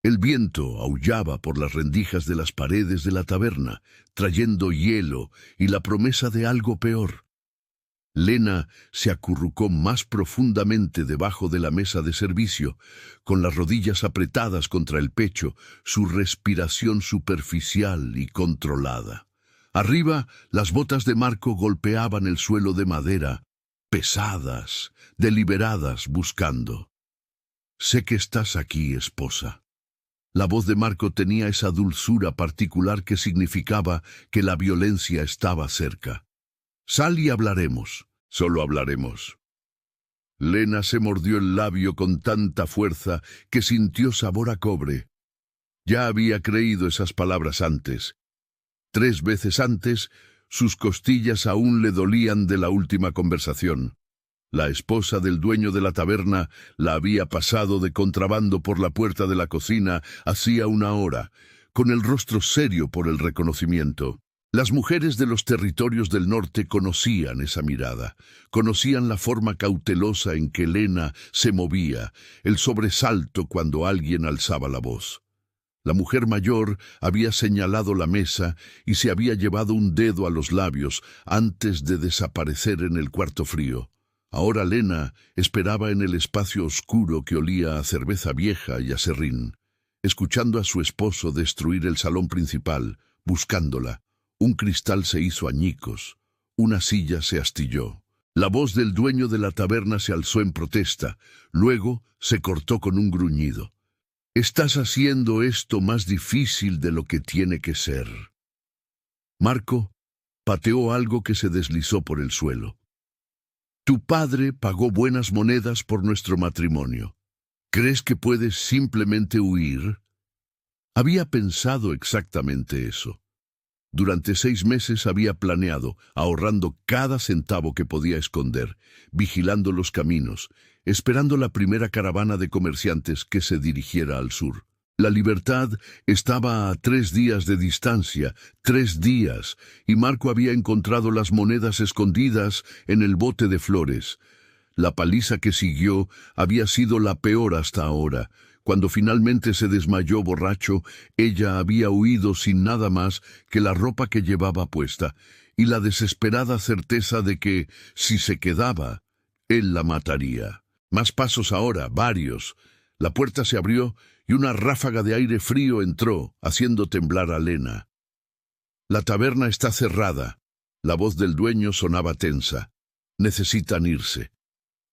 El viento aullaba por las rendijas de las paredes de la taberna, trayendo hielo y la promesa de algo peor. Lena se acurrucó más profundamente debajo de la mesa de servicio, con las rodillas apretadas contra el pecho, su respiración superficial y controlada. Arriba, las botas de Marco golpeaban el suelo de madera, pesadas, deliberadas, buscando. «Sé que estás aquí, esposa». La voz de Marco tenía esa dulzura particular que significaba que la violencia estaba cerca. «Sal y hablaremos, solo hablaremos». Lena se mordió el labio con tanta fuerza que sintió sabor a cobre. Ya había creído esas palabras antes. 3 veces antes, sus costillas aún le dolían de la última conversación. La esposa del dueño de la taberna la había pasado de contrabando por la puerta de la cocina hacía 1 hora, con el rostro serio por el reconocimiento. Las mujeres de los territorios del norte conocían esa mirada, conocían la forma cautelosa en que Lena se movía, el sobresalto cuando alguien alzaba la voz. La mujer mayor había señalado la mesa y se había llevado un dedo a los labios antes de desaparecer en el cuarto frío. Ahora Lena esperaba en el espacio oscuro que olía a cerveza vieja y a serrín, escuchando a su esposo destruir el salón principal, buscándola. Un cristal se hizo añicos, una silla se astilló. La voz del dueño de la taberna se alzó en protesta, luego se cortó con un gruñido. «Estás haciendo esto más difícil de lo que tiene que ser». Marco pateó algo que se deslizó por el suelo. «Tu padre pagó buenas monedas por nuestro matrimonio. ¿Crees que puedes simplemente huir?» Había pensado exactamente eso. Durante 6 meses había planeado, ahorrando cada centavo que podía esconder, vigilando los caminos, esperando la primera caravana de comerciantes que se dirigiera al sur. La libertad estaba a 3 días de distancia, 3 días, y Marco había encontrado las monedas escondidas en el bote de flores. La paliza que siguió había sido la peor hasta ahora. Cuando finalmente se desmayó borracho, ella había huido sin nada más que la ropa que llevaba puesta, y la desesperada certeza de que, si se quedaba, él la mataría. Más pasos ahora, varios. La puerta se abrió y una ráfaga de aire frío entró, haciendo temblar a Lena. «La taberna está cerrada». La voz del dueño sonaba tensa. «Necesitan irse.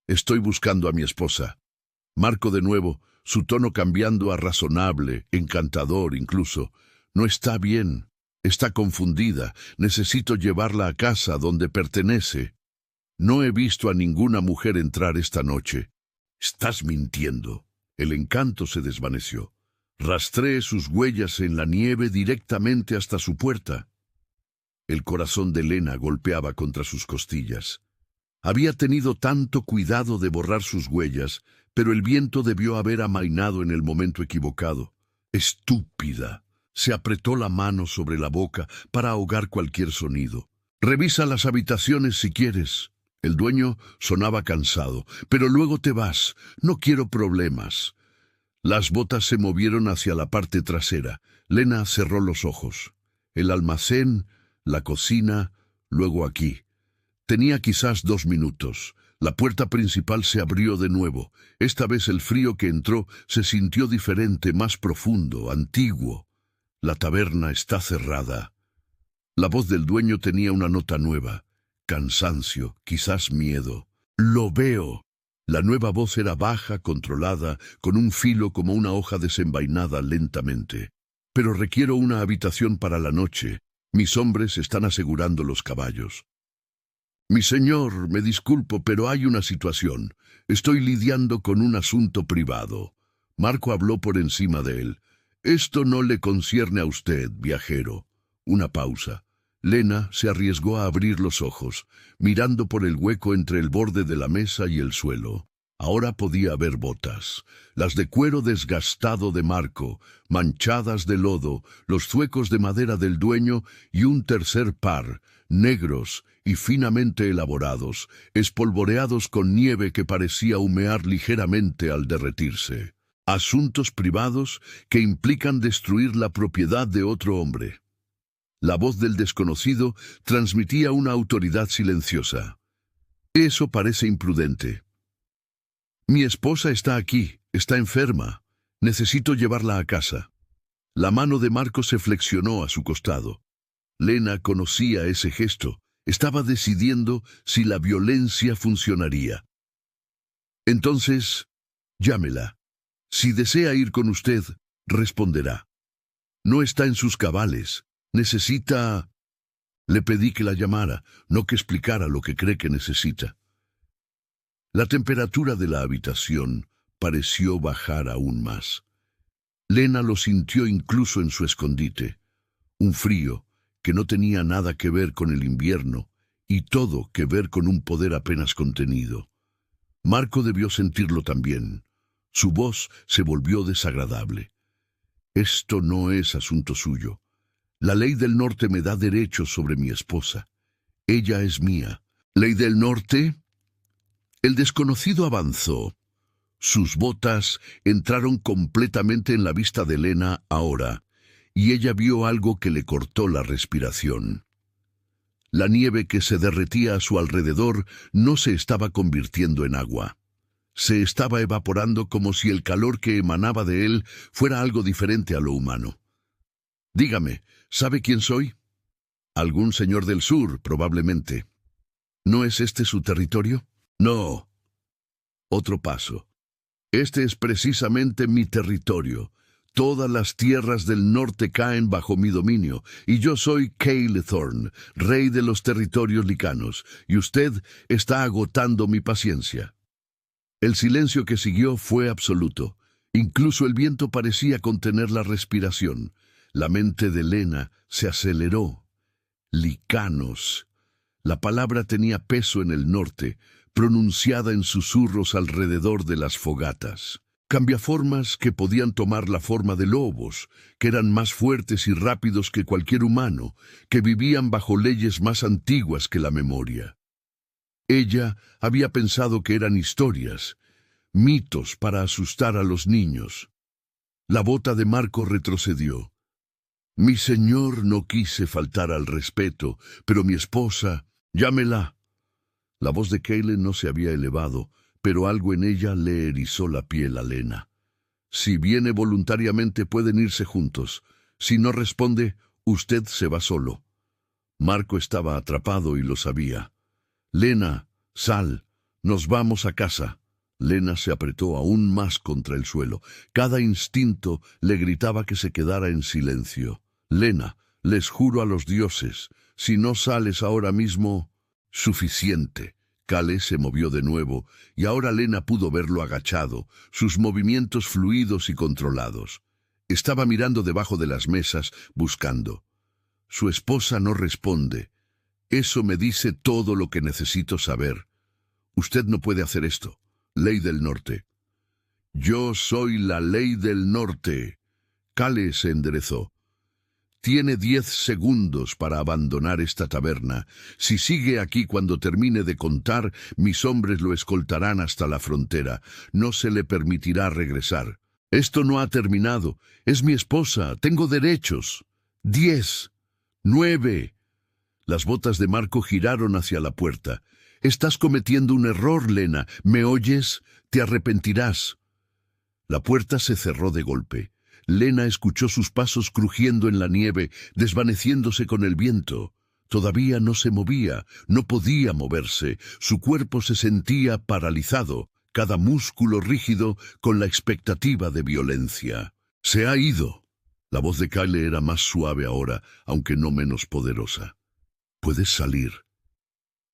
Estoy buscando a mi esposa». Marco de nuevo, su tono cambiando a razonable, encantador incluso. «No está bien. Está confundida. Necesito llevarla a casa donde pertenece. No he visto a ninguna mujer entrar esta noche». «Estás mintiendo». El encanto se desvaneció. «Rastreé sus huellas en la nieve directamente hasta su puerta». El corazón de Lena golpeaba contra sus costillas. Había tenido tanto cuidado de borrar sus huellas, pero el viento debió haber amainado en el momento equivocado. «Estúpida». Se apretó la mano sobre la boca para ahogar cualquier sonido. «Revisa las habitaciones si quieres». El dueño sonaba cansado. «Pero luego te vas. No quiero problemas». Las botas se movieron hacia la parte trasera. Lena cerró los ojos. El almacén, la cocina, luego aquí. Tenía quizás 2 minutos. La puerta principal se abrió de nuevo. Esta vez el frío que entró se sintió diferente, más profundo, antiguo. «La taberna está cerrada». La voz del dueño tenía una nota nueva. Cansancio, quizás miedo. «Lo veo». La nueva voz era baja, controlada, con un filo como una hoja desenvainada lentamente. «Pero requiero una habitación para la noche. Mis hombres están asegurando los caballos». «Mi señor, me disculpo, pero hay una situación. Estoy lidiando con un asunto privado». Marco habló por encima de él. «Esto no le concierne a usted, viajero». Una pausa. Lena se arriesgó a abrir los ojos, mirando por el hueco entre el borde de la mesa y el suelo. Ahora podía ver botas, las de cuero desgastado de Marco, manchadas de lodo, los zuecos de madera del dueño y un tercer par, negros y finamente elaborados, espolvoreados con nieve que parecía humear ligeramente al derretirse. Asuntos privados que implican destruir la propiedad de otro hombre. La voz del desconocido transmitía una autoridad silenciosa. Eso parece imprudente. Mi esposa está aquí, está enferma. Necesito llevarla a casa. La mano de Marco se flexionó a su costado. Lena conocía ese gesto. Estaba decidiendo si la violencia funcionaría. Entonces, llámela. Si desea ir con usted, responderá. No está en sus cabales. Necesita... Le pedí que la llamara, no que explicara lo que cree que necesita. La temperatura de la habitación pareció bajar aún más. Lena lo sintió incluso en su escondite. Un frío que no tenía nada que ver con el invierno y todo que ver con un poder apenas contenido. Marco debió sentirlo también. Su voz se volvió desagradable. Esto no es asunto suyo. La ley del norte me da derechos sobre mi esposa. Ella es mía. ¿Ley del norte? El desconocido avanzó. Sus botas entraron completamente en la vista de Lena ahora, y ella vio algo que le cortó la respiración. La nieve que se derretía a su alrededor no se estaba convirtiendo en agua. Se estaba evaporando como si el calor que emanaba de él fuera algo diferente a lo humano. Dígame, ¿sabe quién soy? Algún señor del sur, probablemente. ¿No es este su territorio? No. Otro paso. Este es precisamente mi territorio. Todas las tierras del norte caen bajo mi dominio, y yo soy Cale Thorne, rey de los territorios licanos, y usted está agotando mi paciencia. El silencio que siguió fue absoluto. Incluso el viento parecía contener la respiración. La mente de Lena se aceleró. Licanos. La palabra tenía peso en el norte, pronunciada en susurros alrededor de las fogatas. Cambiaformas que podían tomar la forma de lobos, que eran más fuertes y rápidos que cualquier humano, que vivían bajo leyes más antiguas que la memoria. Ella había pensado que eran historias, mitos para asustar a los niños. La bota de Marco retrocedió. Mi señor, no quise faltar al respeto, pero mi esposa, llámela. La voz de Cale no se había elevado, pero algo en ella le erizó la piel a Lena. Si viene voluntariamente pueden irse juntos. Si no responde, usted se va solo. Marco estaba atrapado y lo sabía. Lena, sal, nos vamos a casa. Lena se apretó aún más contra el suelo. Cada instinto le gritaba que se quedara en silencio. Lena, les juro a los dioses, si no sales ahora mismo... Suficiente. Cale se movió de nuevo, y ahora Lena pudo verlo agachado, sus movimientos fluidos y controlados. Estaba mirando debajo de las mesas, buscando. Su esposa no responde. Eso me dice todo lo que necesito saber. Usted no puede hacer esto. Ley del norte. Yo soy la ley del norte. Cale se enderezó. Tiene 10 segundos para abandonar esta taberna. Si sigue aquí cuando termine de contar, mis hombres lo escoltarán hasta la frontera. No se le permitirá regresar. Esto no ha terminado. Es mi esposa. Tengo derechos. 10. 9. Las botas de Marco giraron hacia la puerta. Estás cometiendo un error, Lena. ¿Me oyes? Te arrepentirás. La puerta se cerró de golpe. Lena escuchó sus pasos crujiendo en la nieve, desvaneciéndose con el viento. Todavía no se movía, no podía moverse. Su cuerpo se sentía paralizado, cada músculo rígido con la expectativa de violencia. Se ha ido. La voz de Kyle era más suave ahora, aunque no menos poderosa. Puedes salir.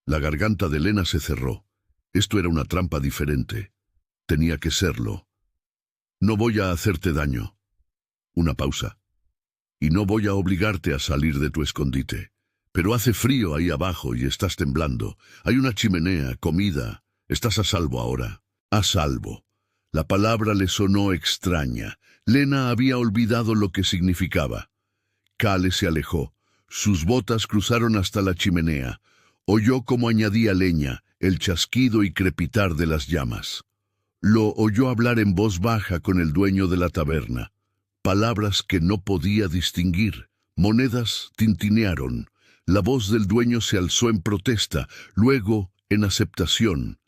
La garganta de Lena se cerró. Esto era una trampa diferente. Tenía que serlo. No voy a hacerte daño. Una pausa. Y no voy a obligarte a salir de tu escondite. Pero hace frío ahí abajo y estás temblando. Hay una chimenea, comida. Estás a salvo ahora. A salvo. La palabra le sonó extraña. Lena había olvidado lo que significaba. Cale se alejó. Sus botas cruzaron hasta la chimenea. Oyó cómo añadía leña, el chasquido y crepitar de las llamas. Lo oyó hablar en voz baja con el dueño de la taberna. Palabras que no podía distinguir. Monedas tintinearon. La voz del dueño se alzó en protesta, luego en aceptación.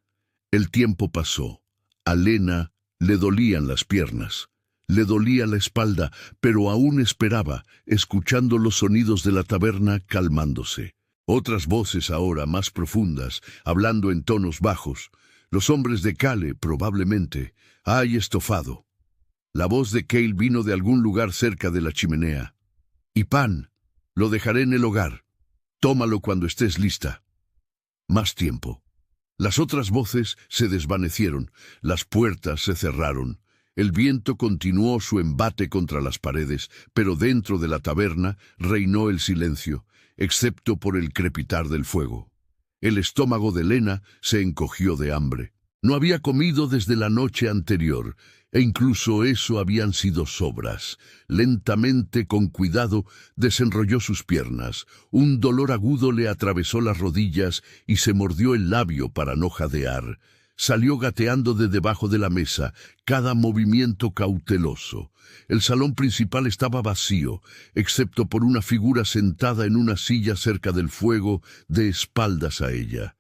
El tiempo pasó. A Lena le dolían las piernas. Le dolía la espalda, pero aún esperaba, escuchando los sonidos de la taberna calmándose. Otras voces ahora más profundas, hablando en tonos bajos. Los hombres de Cale, probablemente. ¡Ay, estofado! La voz de Cale vino de algún lugar cerca de la chimenea. Y pan, lo dejaré en el hogar. Tómalo cuando estés lista. Más tiempo. Las otras voces se desvanecieron, las puertas se cerraron. El viento continuó su embate contra las paredes, pero dentro de la taberna reinó el silencio, excepto por el crepitar del fuego. El estómago de Lena se encogió de hambre. No había comido desde la noche anterior, e incluso eso habían sido sobras. Lentamente, con cuidado, desenrolló sus piernas. Un dolor agudo le atravesó las rodillas y se mordió el labio para no jadear. Salió gateando de debajo de la mesa, cada movimiento cauteloso. El salón principal estaba vacío, excepto por una figura sentada en una silla cerca del fuego, de espaldas a ella.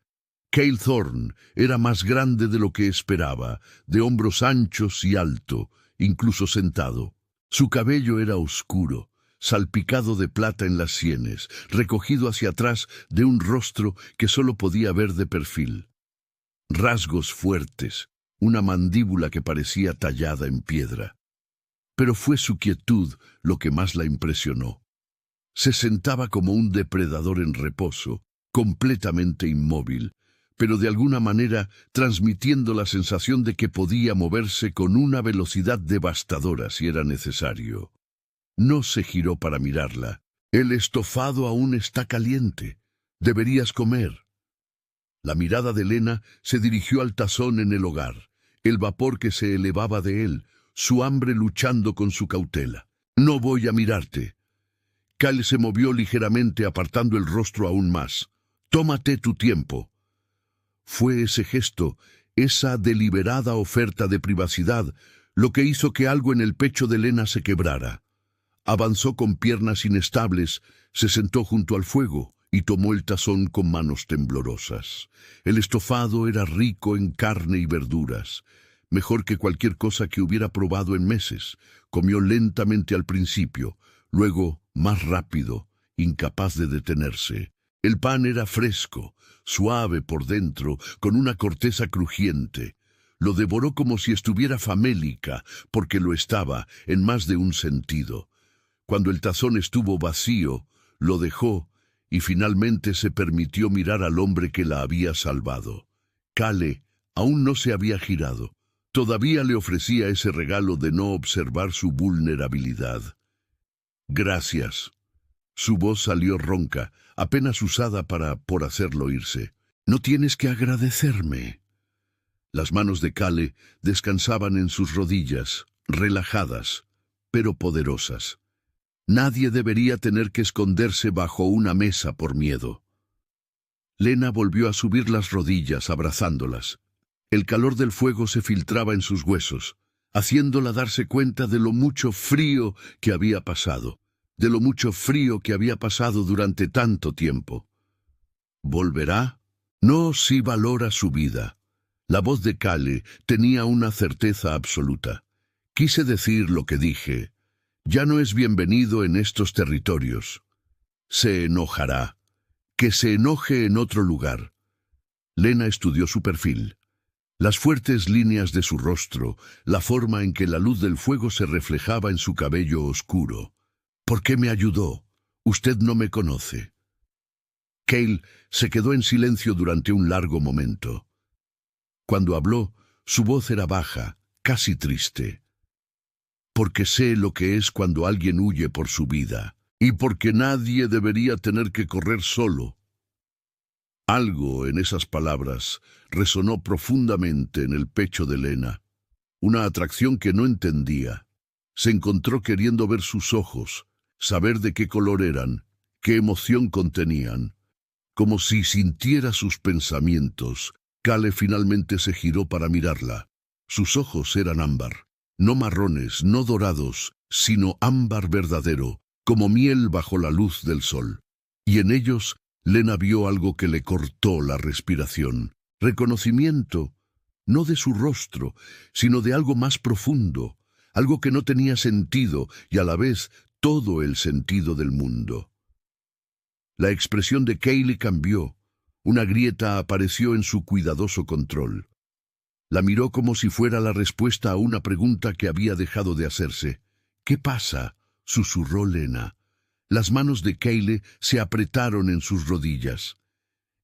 Cale Thorne era más grande de lo que esperaba, de hombros anchos y alto, incluso sentado. Su cabello era oscuro, salpicado de plata en las sienes, recogido hacia atrás de un rostro que solo podía ver de perfil. Rasgos fuertes, una mandíbula que parecía tallada en piedra. Pero fue su quietud lo que más la impresionó. Se sentaba como un depredador en reposo, completamente inmóvil, pero de alguna manera transmitiendo la sensación de que podía moverse con una velocidad devastadora si era necesario. No se giró para mirarla. El estofado aún está caliente. Deberías comer. La mirada de Lena se dirigió al tazón en el hogar, el vapor que se elevaba de él, su hambre luchando con su cautela. No voy a mirarte. Cale se movió ligeramente apartando el rostro aún más. Tómate tu tiempo. Fue ese gesto, esa deliberada oferta de privacidad, lo que hizo que algo en el pecho de Lena se quebrara. Avanzó con piernas inestables, se sentó junto al fuego y tomó el tazón con manos temblorosas. El estofado era rico en carne y verduras, mejor que cualquier cosa que hubiera probado en meses. Comió lentamente al principio, luego más rápido, incapaz de detenerse. El pan era fresco, suave por dentro, con una corteza crujiente. Lo devoró como si estuviera famélica, porque lo estaba en más de un sentido. Cuando el tazón estuvo vacío, lo dejó y finalmente se permitió mirar al hombre que la había salvado. Cale aún no se había girado. Todavía le ofrecía ese regalo de no observar su vulnerabilidad. Gracias. Su voz salió ronca, apenas usada por hacerlo irse. No tienes que agradecerme. Las manos de Cale descansaban en sus rodillas, relajadas, pero poderosas. Nadie debería tener que esconderse bajo una mesa por miedo. Lena volvió a subir las rodillas, abrazándolas. El calor del fuego se filtraba en sus huesos, haciéndola darse cuenta de lo mucho frío que había pasado, de lo mucho frío que había pasado durante tanto tiempo. ¿Volverá? No, si valora su vida. La voz de Cale tenía una certeza absoluta. Quise decir lo que dije. Ya no es bienvenido en estos territorios. Se enojará. Que se enoje en otro lugar. Lena estudió su perfil. Las fuertes líneas de su rostro, la forma en que la luz del fuego se reflejaba en su cabello oscuro. ¿Por qué me ayudó? Usted no me conoce. Cale se quedó en silencio durante un largo momento. Cuando habló, su voz era baja, casi triste. Porque sé lo que es cuando alguien huye por su vida, y porque nadie debería tener que correr solo. Algo en esas palabras resonó profundamente en el pecho de Lena, una atracción que no entendía. Se encontró queriendo ver sus ojos, saber de qué color eran, qué emoción contenían. Como si sintiera sus pensamientos, Cale finalmente se giró para mirarla. Sus ojos eran ámbar, no marrones, no dorados, sino ámbar verdadero, como miel bajo la luz del sol. Y en ellos Lena vio algo que le cortó la respiración. Reconocimiento, no de su rostro, sino de algo más profundo, algo que no tenía sentido y a la vez todo el sentido del mundo. La expresión de Kaylee cambió. Una grieta apareció en su cuidadoso control. La miró como si fuera la respuesta a una pregunta que había dejado de hacerse. «¿Qué pasa?», susurró Lena. Las manos de Kaylee se apretaron en sus rodillas.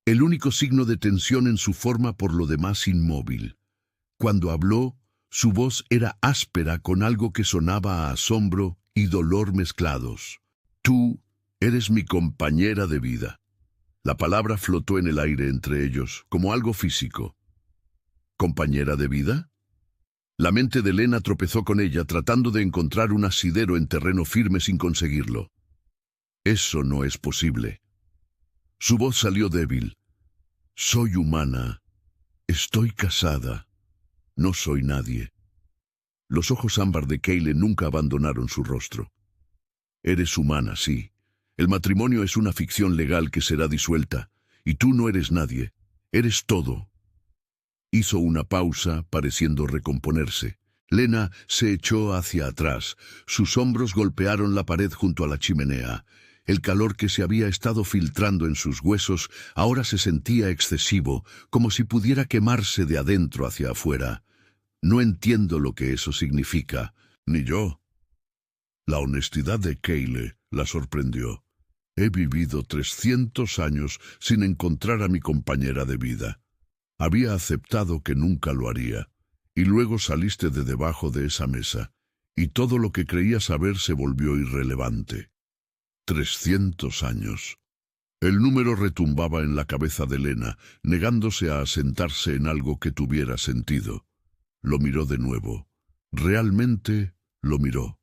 El único signo de tensión en su forma, por lo demás inmóvil. Cuando habló, su voz era áspera con algo que sonaba a asombro y dolor mezclados. «Tú eres mi compañera de vida». La palabra flotó en el aire entre ellos, como algo físico. ¿Compañera de vida? La mente de Lena tropezó con ella, tratando de encontrar un asidero en terreno firme sin conseguirlo. Eso no es posible. Su voz salió débil. Soy humana. Estoy casada. No soy nadie. Los ojos ámbar de Kaylee nunca abandonaron su rostro. Eres humana, sí. El matrimonio es una ficción legal que será disuelta, y tú no eres nadie. Eres todo. Hizo una pausa, pareciendo recomponerse. Lena se echó hacia atrás. Sus hombros golpearon la pared junto a la chimenea. El calor que se había estado filtrando en sus huesos ahora se sentía excesivo, como si pudiera quemarse de adentro hacia afuera. No entiendo lo que eso significa, ni yo. La honestidad de Kaylee la sorprendió. He vivido 300 años sin encontrar a mi compañera de vida. Había aceptado que nunca lo haría, y luego saliste de debajo de esa mesa, y todo lo que creía saber se volvió irrelevante. 300 años. El número retumbaba en la cabeza de Lena, negándose a asentarse en algo que tuviera sentido. Lo miró de nuevo. Realmente lo miró.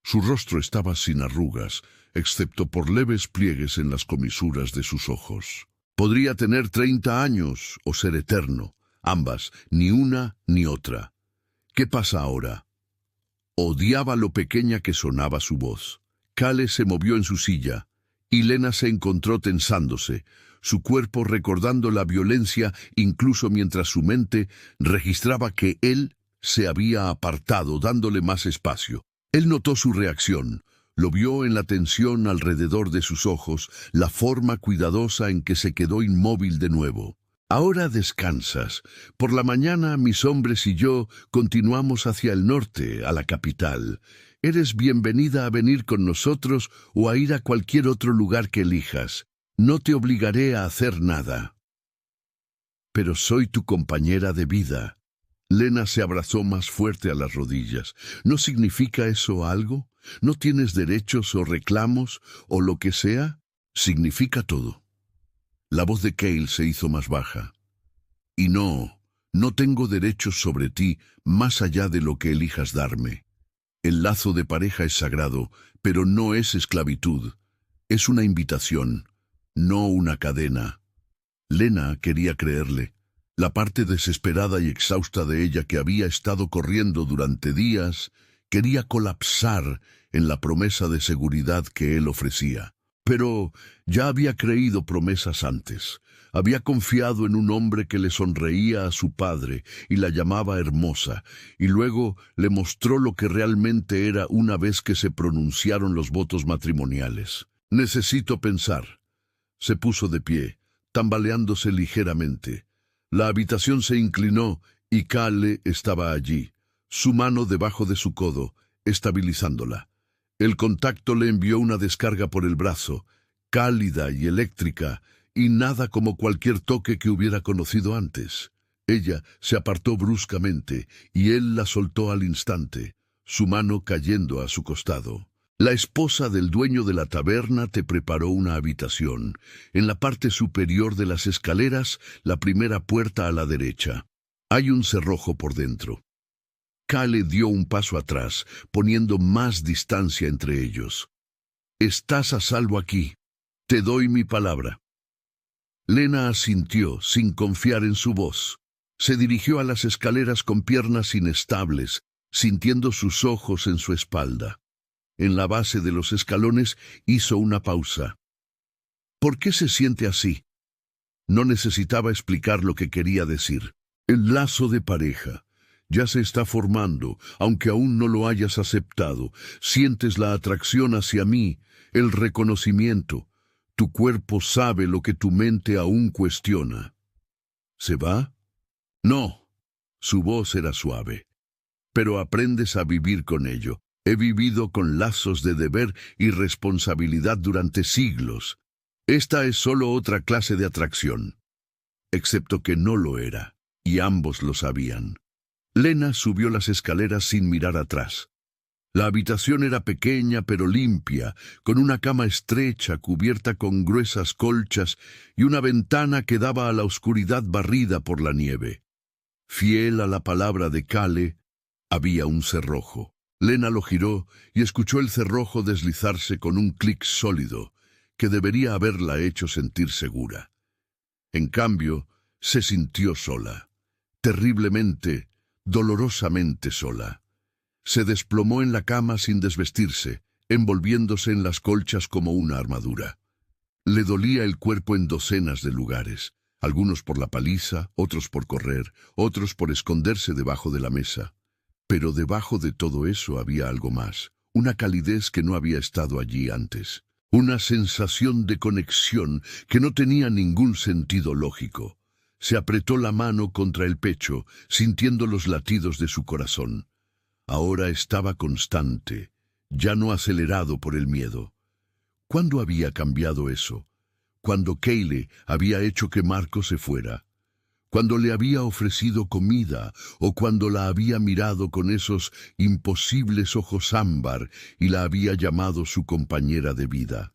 Su rostro estaba sin arrugas, excepto por leves pliegues en las comisuras de sus ojos. Podría tener 30 años o ser eterno, ambas, ni una ni otra. ¿Qué pasa ahora? Odiaba lo pequeña que sonaba su voz. Kale se movió en su silla, y Lena se encontró tensándose, su cuerpo recordando la violencia incluso mientras su mente registraba que él se había apartado, dándole más espacio. Él notó su reacción, lo vio en la tensión alrededor de sus ojos, la forma cuidadosa en que se quedó inmóvil de nuevo. Ahora descansas. Por la mañana mis hombres y yo continuamos hacia el norte, a la capital. Eres bienvenida a venir con nosotros o a ir a cualquier otro lugar que elijas. No te obligaré a hacer nada. Pero soy tu compañera de vida. Lena se abrazó más fuerte a las rodillas. ¿No significa eso algo? ¿No tienes derechos o reclamos o lo que sea? Significa todo. La voz de Kaylee se hizo más baja. Y no tengo derechos sobre ti más allá de lo que elijas darme. El lazo de pareja es sagrado, pero no es esclavitud. Es una invitación, no una cadena. Lena quería creerle. La parte desesperada y exhausta de ella que había estado corriendo durante días quería colapsar en la promesa de seguridad que él ofrecía. Pero ya había creído promesas antes. Había confiado en un hombre que le sonreía a su padre y la llamaba hermosa, y luego le mostró lo que realmente era una vez que se pronunciaron los votos matrimoniales. Necesito pensar. Se puso de pie, tambaleándose ligeramente. La habitación se inclinó y Kale estaba allí, su mano debajo de su codo, estabilizándola. El contacto le envió una descarga por el brazo, cálida y eléctrica, y nada como cualquier toque que hubiera conocido antes. Ella se apartó bruscamente y él la soltó al instante, su mano cayendo a su costado. La esposa del dueño de la taberna te preparó una habitación. En la parte superior de las escaleras, la primera puerta a la derecha. Hay un cerrojo por dentro. Kale dio un paso atrás, poniendo más distancia entre ellos. Estás a salvo aquí. Te doy mi palabra. Lena asintió, sin confiar en su voz. Se dirigió a las escaleras con piernas inestables, sintiendo sus ojos en su espalda. En la base de los escalones hizo una pausa. ¿Por qué se siente así? No necesitaba explicar lo que quería decir. El lazo de pareja ya se está formando, aunque aún no lo hayas aceptado. Sientes la atracción hacia mí, el reconocimiento. Tu cuerpo sabe lo que tu mente aún cuestiona. ¿Se va? No. Su voz era suave. Pero aprendes a vivir con ello. He vivido con lazos de deber y responsabilidad durante siglos. Esta es solo otra clase de atracción. Excepto que no lo era, y ambos lo sabían. Lena subió las escaleras sin mirar atrás. La habitación era pequeña pero limpia, con una cama estrecha cubierta con gruesas colchas y una ventana que daba a la oscuridad barrida por la nieve. Fiel a la palabra de Kale, había un cerrojo. Lena lo giró y escuchó el cerrojo deslizarse con un clic sólido, que debería haberla hecho sentir segura. En cambio, se sintió sola, terriblemente, dolorosamente sola. Se desplomó en la cama sin desvestirse, envolviéndose en las colchas como una armadura. Le dolía el cuerpo en docenas de lugares, algunos por la paliza, otros por correr, otros por esconderse debajo de la mesa. Pero debajo de todo eso había algo más, una calidez que no había estado allí antes, una sensación de conexión que no tenía ningún sentido lógico. Se apretó la mano contra el pecho, sintiendo los latidos de su corazón. Ahora estaba constante, ya no acelerado por el miedo. ¿Cuándo había cambiado eso? Cuando Kale había hecho que Marco se fuera. Cuando le había ofrecido comida o cuando la había mirado con esos imposibles ojos ámbar y la había llamado su compañera de vida.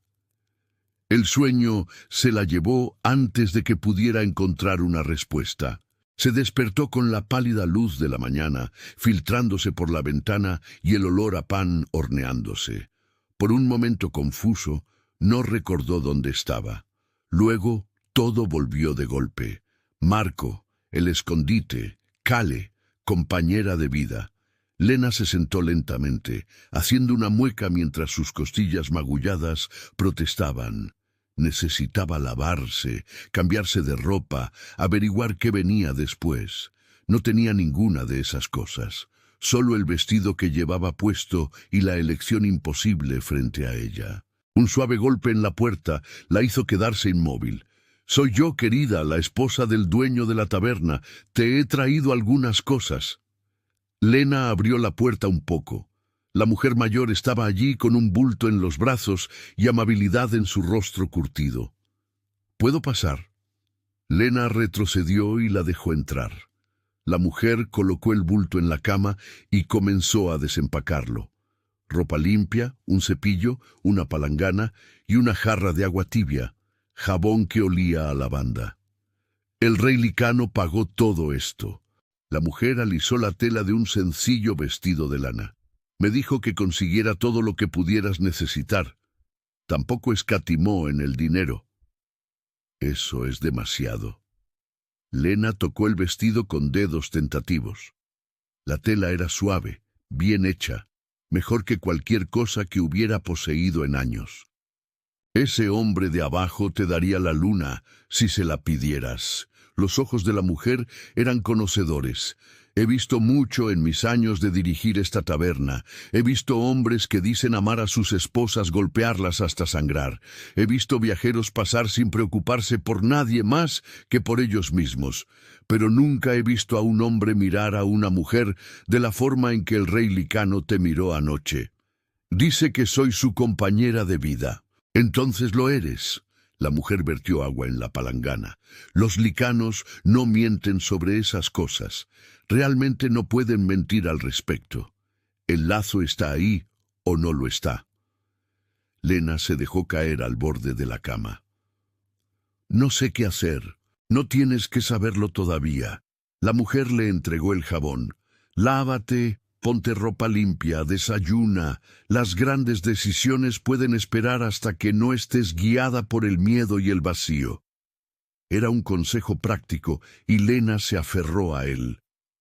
El sueño se la llevó antes de que pudiera encontrar una respuesta. Se despertó con la pálida luz de la mañana, filtrándose por la ventana y el olor a pan horneándose. Por un momento confuso, no recordó dónde estaba. Luego, todo volvió de golpe. Marco, el escondite, Kale, compañera de vida. Lena se sentó lentamente, haciendo una mueca mientras sus costillas magulladas protestaban. Necesitaba lavarse, cambiarse de ropa, averiguar qué venía después. No tenía ninguna de esas cosas, solo el vestido que llevaba puesto y la elección imposible frente a ella. Un suave golpe en la puerta la hizo quedarse inmóvil. «Soy yo, querida, la esposa del dueño de la taberna. Te he traído algunas cosas». Lena abrió la puerta un poco. La mujer mayor estaba allí con un bulto en los brazos y amabilidad en su rostro curtido. «¿Puedo pasar?» Lena retrocedió y la dejó entrar. La mujer colocó el bulto en la cama y comenzó a desempacarlo. Ropa limpia, un cepillo, una palangana y una jarra de agua tibia, jabón que olía a lavanda. El rey Licano pagó todo esto. La mujer alisó la tela de un sencillo vestido de lana. Me dijo que consiguiera todo lo que pudieras necesitar. Tampoco escatimó en el dinero. Eso es demasiado. Lena tocó el vestido con dedos tentativos. La tela era suave, bien hecha, mejor que cualquier cosa que hubiera poseído en años. Ese hombre de abajo te daría la luna si se la pidieras. Los ojos de la mujer eran conocedores. He visto mucho en mis años de dirigir esta taberna. He visto hombres que dicen amar a sus esposas golpearlas hasta sangrar. He visto viajeros pasar sin preocuparse por nadie más que por ellos mismos. Pero nunca he visto a un hombre mirar a una mujer de la forma en que el rey Licano te miró anoche. Dice que soy su compañera de vida. Entonces lo eres. La mujer vertió agua en la palangana. Los licanos no mienten sobre esas cosas. Realmente no pueden mentir al respecto. El lazo está ahí o no lo está. Lena se dejó caer al borde de la cama. No sé qué hacer. No tienes que saberlo todavía. La mujer le entregó el jabón. Lávate, ponte ropa limpia, desayuna. Las grandes decisiones pueden esperar hasta que no estés guiada por el miedo y el vacío. Era un consejo práctico y Lena se aferró a él.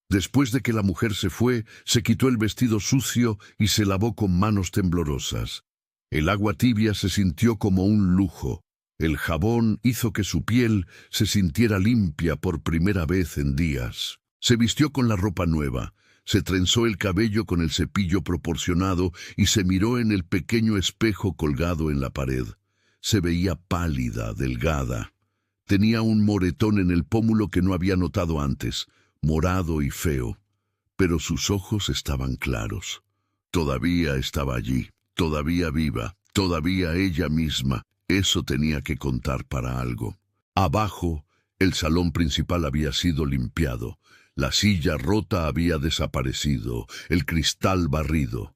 Después de que la mujer se fue, se quitó el vestido sucio y se lavó con manos temblorosas. El agua tibia se sintió como un lujo. El jabón hizo que su piel se sintiera limpia por primera vez en días. Se vistió con la ropa nueva, se trenzó el cabello con el cepillo proporcionado y se miró en el pequeño espejo colgado en la pared. Se veía pálida, delgada. Tenía un moretón en el pómulo que no había notado antes, morado y feo, pero sus ojos estaban claros. Todavía estaba allí, todavía viva, todavía ella misma. Eso tenía que contar para algo. Abajo, el salón principal había sido limpiado. La silla rota había desaparecido, el cristal barrido.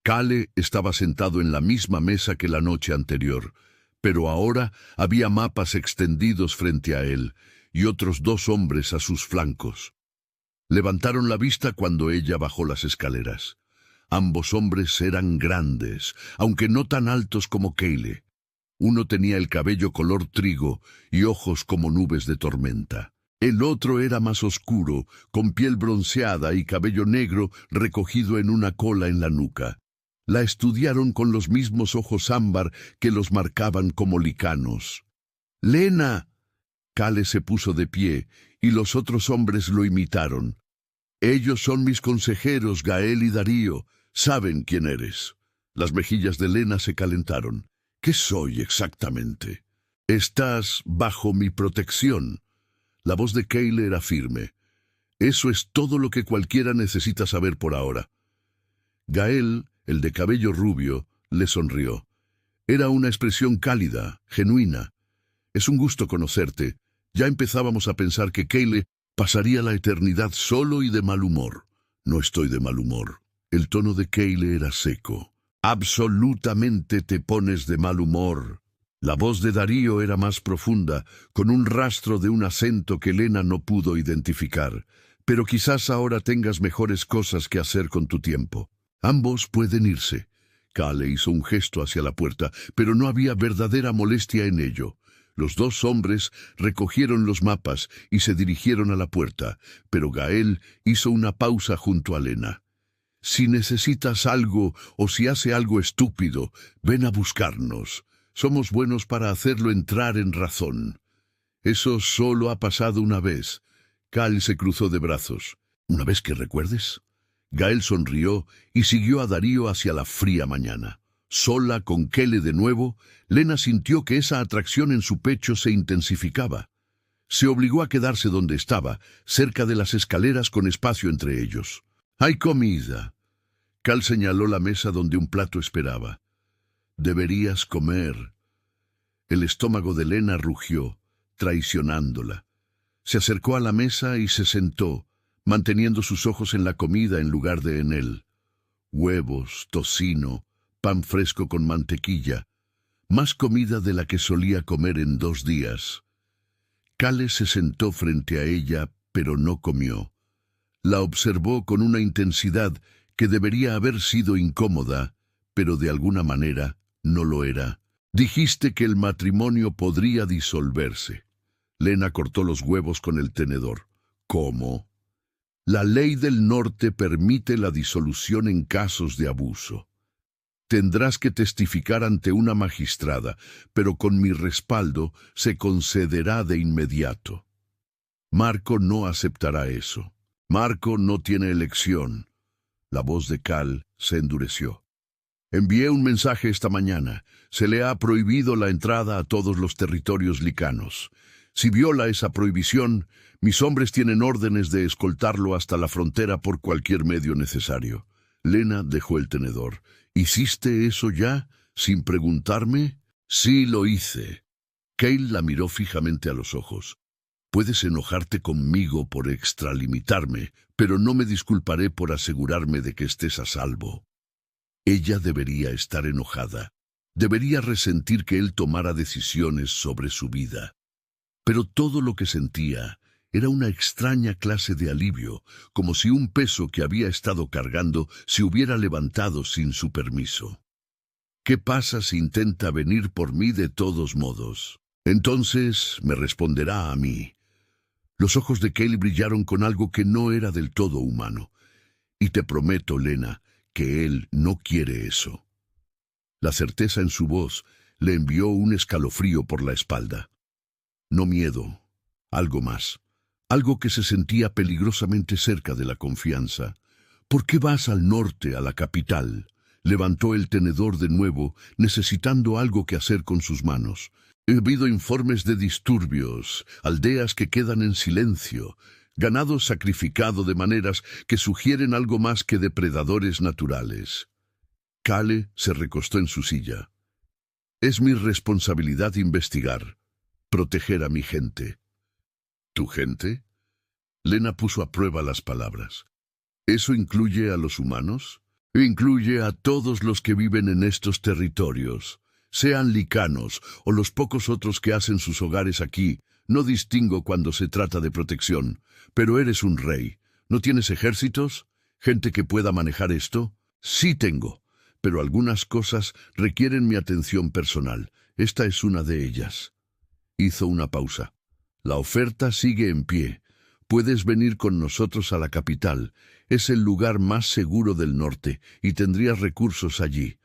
Kale estaba sentado en la misma mesa que la noche anterior, pero ahora había mapas extendidos frente a él y otros 2 hombres a sus flancos. Levantaron la vista cuando ella bajó las escaleras. Ambos hombres eran grandes, aunque no tan altos como Kale. Uno tenía el cabello color trigo y ojos como nubes de tormenta. El otro era más oscuro, con piel bronceada y cabello negro recogido en una cola en la nuca. La estudiaron con los mismos ojos ámbar que los marcaban como licanos. «¡Lena!». Kale se puso de pie y los otros hombres lo imitaron. «Ellos son mis consejeros, Gael y Darío. Saben quién eres». Las mejillas de Lena se calentaron. «¿Qué soy exactamente?». «Estás bajo mi protección». La voz de Kale era firme. «Eso es todo lo que cualquiera necesita saber por ahora». Gael, el de cabello rubio, le sonrió. Era una expresión cálida, genuina. «Es un gusto conocerte. Ya empezábamos a pensar que Kale pasaría la eternidad solo y de mal humor». «No estoy de mal humor». El tono de Kale era seco. «Absolutamente te pones de mal humor». La voz de Darío era más profunda, con un rastro de un acento que Lena no pudo identificar. «Pero quizás ahora tengas mejores cosas que hacer con tu tiempo. Ambos pueden irse». Kale hizo un gesto hacia la puerta, pero no había verdadera molestia en ello. Los 2 hombres recogieron los mapas y se dirigieron a la puerta, pero Gael hizo una pausa junto a Lena. «Si necesitas algo o si hace algo estúpido, ven a buscarnos. Somos buenos para hacerlo entrar en razón». «Eso solo ha pasado una vez». Kale se cruzó de brazos. «¿Una vez que recuerdes?». Gael sonrió y siguió a Darío hacia la fría mañana. Sola con Kale de nuevo, Lena sintió que esa atracción en su pecho se intensificaba. Se obligó a quedarse donde estaba, cerca de las escaleras con espacio entre ellos. «Hay comida». Kale señaló la mesa donde un plato esperaba. «Deberías comer». El estómago de Lena rugió, traicionándola. Se acercó a la mesa y se sentó, manteniendo sus ojos en la comida en lugar de en él. Huevos, tocino, pan fresco con mantequilla, más comida de la que solía comer en 2 días. Kale se sentó frente a ella, pero no comió. La observó con una intensidad que debería haber sido incómoda, pero de alguna manera no lo era. «Dijiste que el matrimonio podría disolverse». Lena cortó los huevos con el tenedor. «¿Cómo?». «La ley del norte permite la disolución en casos de abuso. Tendrás que testificar ante una magistrada, pero con mi respaldo se concederá de inmediato». «Marco no aceptará eso. Marco no tiene elección». La voz de Kale se endureció. «Envié un mensaje esta mañana. Se le ha prohibido la entrada a todos los territorios licanos. Si viola esa prohibición, mis hombres tienen órdenes de escoltarlo hasta la frontera por cualquier medio necesario». Lena dejó el tenedor. «¿Hiciste eso ya, sin preguntarme?». «Sí, lo hice». Kale la miró fijamente a los ojos. «Puedes enojarte conmigo por extralimitarme, pero no me disculparé por asegurarme de que estés a salvo». Ella debería estar enojada. Debería resentir que él tomara decisiones sobre su vida. Pero todo lo que sentía era una extraña clase de alivio, como si un peso que había estado cargando se hubiera levantado sin su permiso. «¿Qué pasa si intenta venir por mí de todos modos?». Entonces me responderá a mí. Los ojos de Kale brillaron con algo que no era del todo humano. Y te prometo, Lena, que él no quiere eso. La certeza en su voz le envió un escalofrío por la espalda. No miedo, algo más. Algo que se sentía peligrosamente cerca de la confianza. ¿Por qué vas al norte, a la capital? Levantó el tenedor de nuevo, necesitando algo que hacer con sus manos. He oído informes de disturbios, aldeas que quedan en silencio, ganado sacrificado de maneras que sugieren algo más que depredadores naturales. Kale se recostó en su silla. Es mi responsabilidad investigar, proteger a mi gente. ¿Tu gente? Lena puso a prueba las palabras. ¿Eso incluye a los humanos? Incluye a todos los que viven en estos territorios, sean licanos o los pocos otros que hacen sus hogares aquí. No distingo cuando se trata de protección, pero eres un rey. ¿No tienes ejércitos? ¿Gente que pueda manejar esto? Sí tengo, pero algunas cosas requieren mi atención personal. Esta es una de ellas. Hizo una pausa. La oferta sigue en pie. Puedes venir con nosotros a la capital. Es el lugar más seguro del norte y tendrías recursos allí.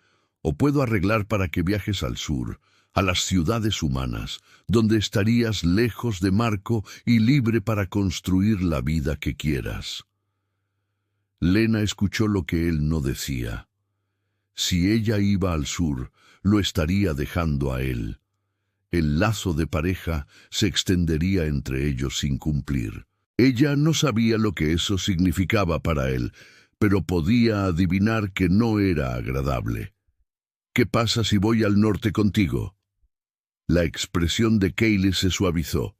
O puedo arreglar para que viajes al sur, a las ciudades humanas, donde estarías lejos de Marco y libre para construir la vida que quieras. Lena escuchó lo que él no decía. Si ella iba al sur, lo estaría dejando a él. El lazo de pareja se extendería entre ellos sin cumplir. Ella no sabía lo que eso significaba para él, pero podía adivinar que no era agradable. ¿Qué pasa si voy al norte contigo? La expresión de Kale se suavizó.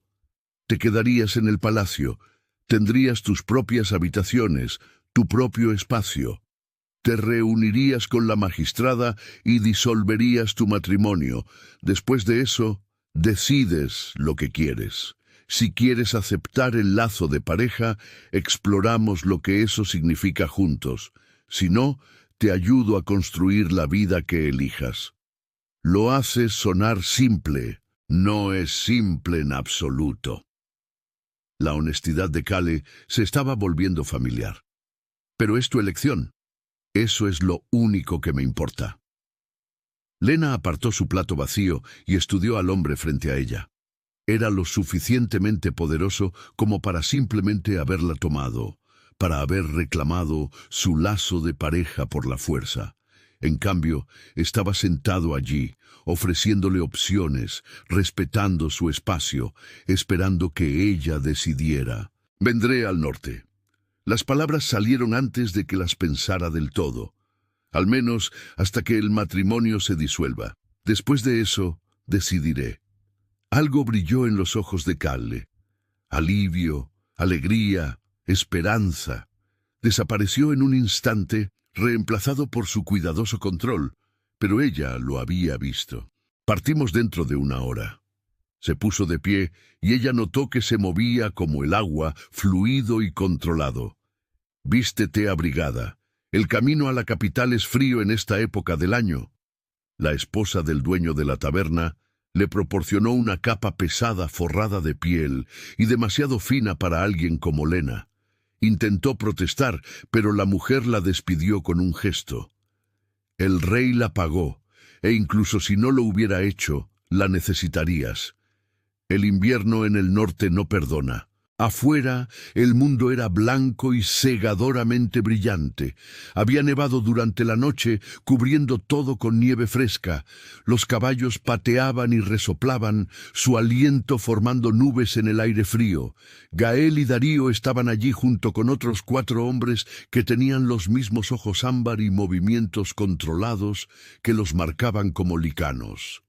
Te quedarías en el palacio, tendrías tus propias habitaciones, tu propio espacio. Te reunirías con la magistrada y disolverías tu matrimonio. Después de eso, decides lo que quieres. Si quieres aceptar el lazo de pareja, exploramos lo que eso significa juntos. Si no, te ayudo a construir la vida que elijas. Lo haces sonar simple. No es simple en absoluto. La honestidad de Kale se estaba volviendo familiar. Pero es tu elección. Eso es lo único que me importa. Lena apartó su plato vacío y estudió al hombre frente a ella. Era lo suficientemente poderoso como para simplemente haberla tomado, para haber reclamado su lazo de pareja por la fuerza. En cambio, estaba sentado allí, ofreciéndole opciones, respetando su espacio, esperando que ella decidiera. Vendré al norte. Las palabras salieron antes de que las pensara del todo, al menos hasta que el matrimonio se disuelva. Después de eso, decidiré. Algo brilló en los ojos de Kale. Alivio, alegría, esperanza. Desapareció en un instante, reemplazado por su cuidadoso control, pero ella lo había visto. Partimos dentro de una hora. Se puso de pie y ella notó que se movía como el agua, fluido y controlado. Vístete abrigada. El camino a la capital es frío en esta época del año. La esposa del dueño de la taberna le proporcionó una capa pesada forrada de piel y demasiado fina para alguien como Lena. Intentó protestar, pero la mujer la despidió con un gesto. El rey la pagó, e incluso si no lo hubiera hecho, la necesitarías. El invierno en el norte no perdona. Afuera, el mundo era blanco y cegadoramente brillante. Había nevado durante la noche, cubriendo todo con nieve fresca. Los caballos pateaban y resoplaban, su aliento formando nubes en el aire frío. Gael y Darío estaban allí junto con otros 4 hombres que tenían los mismos ojos ámbar y movimientos controlados que los marcaban como licanos.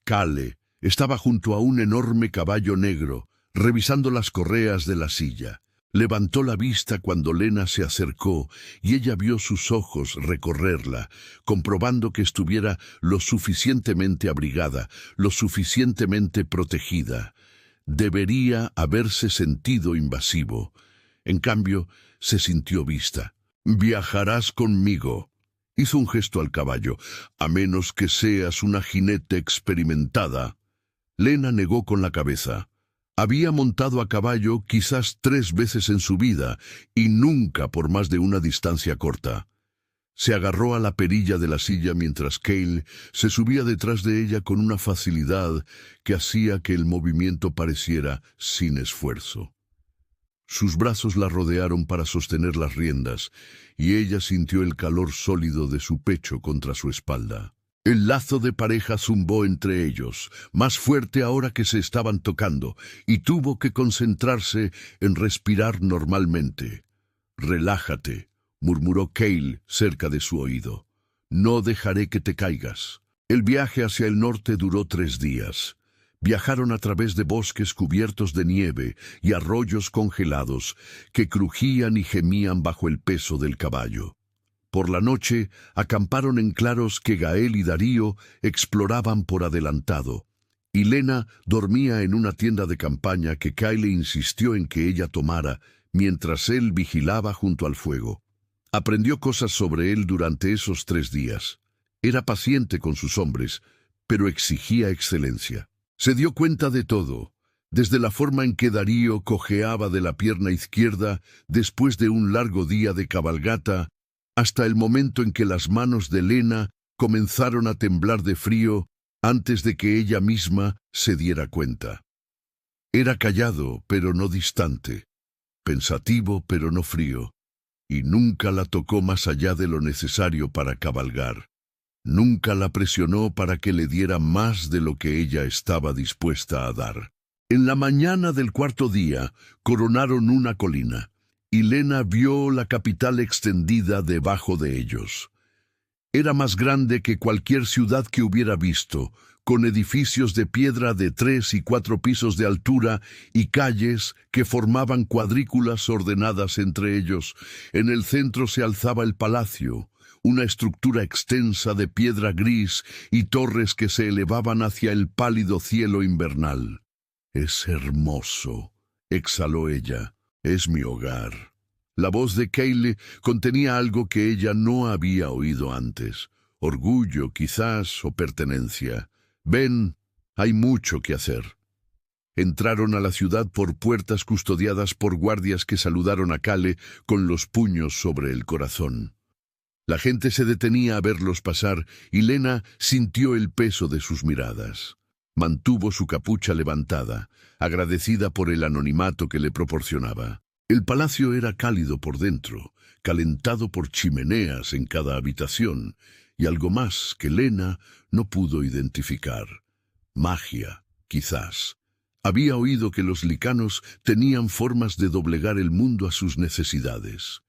Kale estaba junto a un enorme caballo negro, revisando las correas de la silla. Levantó la vista cuando Lena se acercó y ella vio sus ojos recorrerla, comprobando que estuviera lo suficientemente abrigada, lo suficientemente protegida. Debería haberse sentido invasivo. En cambio, se sintió vista. «Viajarás conmigo». Hizo un gesto al caballo. «A menos que seas una jinete experimentada». Lena negó con la cabeza. Había montado a caballo quizás 3 veces en su vida, y nunca por más de una distancia corta. Se agarró a la perilla de la silla mientras Cale se subía detrás de ella con una facilidad que hacía que el movimiento pareciera sin esfuerzo. Sus brazos la rodearon para sostener las riendas, y ella sintió el calor sólido de su pecho contra su espalda. El lazo de pareja zumbó entre ellos, más fuerte ahora que se estaban tocando, y tuvo que concentrarse en respirar normalmente. «Relájate», murmuró Cale cerca de su oído. «No dejaré que te caigas». El viaje hacia el norte duró 3 días. Viajaron a través de bosques cubiertos de nieve y arroyos congelados que crujían y gemían bajo el peso del caballo. Por la noche acamparon en claros que Gael y Darío exploraban por adelantado, y Lena dormía en una tienda de campaña que Kyle insistió en que ella tomara mientras él vigilaba junto al fuego. Aprendió cosas sobre él durante esos 3 días. Era paciente con sus hombres, pero exigía excelencia. Se dio cuenta de todo, desde la forma en que Darío cojeaba de la pierna izquierda después de un largo día de cabalgata, hasta el momento en que las manos de Lena comenzaron a temblar de frío antes de que ella misma se diera cuenta. Era callado, pero no distante, pensativo, pero no frío, y nunca la tocó más allá de lo necesario para cabalgar. Nunca la presionó para que le diera más de lo que ella estaba dispuesta a dar. En la mañana del 4.º día, coronaron una colina, y Lena vio la capital extendida debajo de ellos. Era más grande que cualquier ciudad que hubiera visto, con edificios de piedra de 3 y 4 pisos de altura y calles que formaban cuadrículas ordenadas entre ellos. En el centro se alzaba el palacio, una estructura extensa de piedra gris y torres que se elevaban hacia el pálido cielo invernal. «Es hermoso», exhaló ella. «Es mi hogar». La voz de Kyle contenía algo que ella no había oído antes. Orgullo, quizás, o pertenencia. «Ven, hay mucho que hacer». Entraron a la ciudad por puertas custodiadas por guardias que saludaron a Kyle con los puños sobre el corazón. La gente se detenía a verlos pasar y Lena sintió el peso de sus miradas. Mantuvo su capucha levantada, agradecida por el anonimato que le proporcionaba. El palacio era cálido por dentro, calentado por chimeneas en cada habitación, y algo más que Lena no pudo identificar. Magia, quizás. Había oído que los licanos tenían formas de doblegar el mundo a sus necesidades.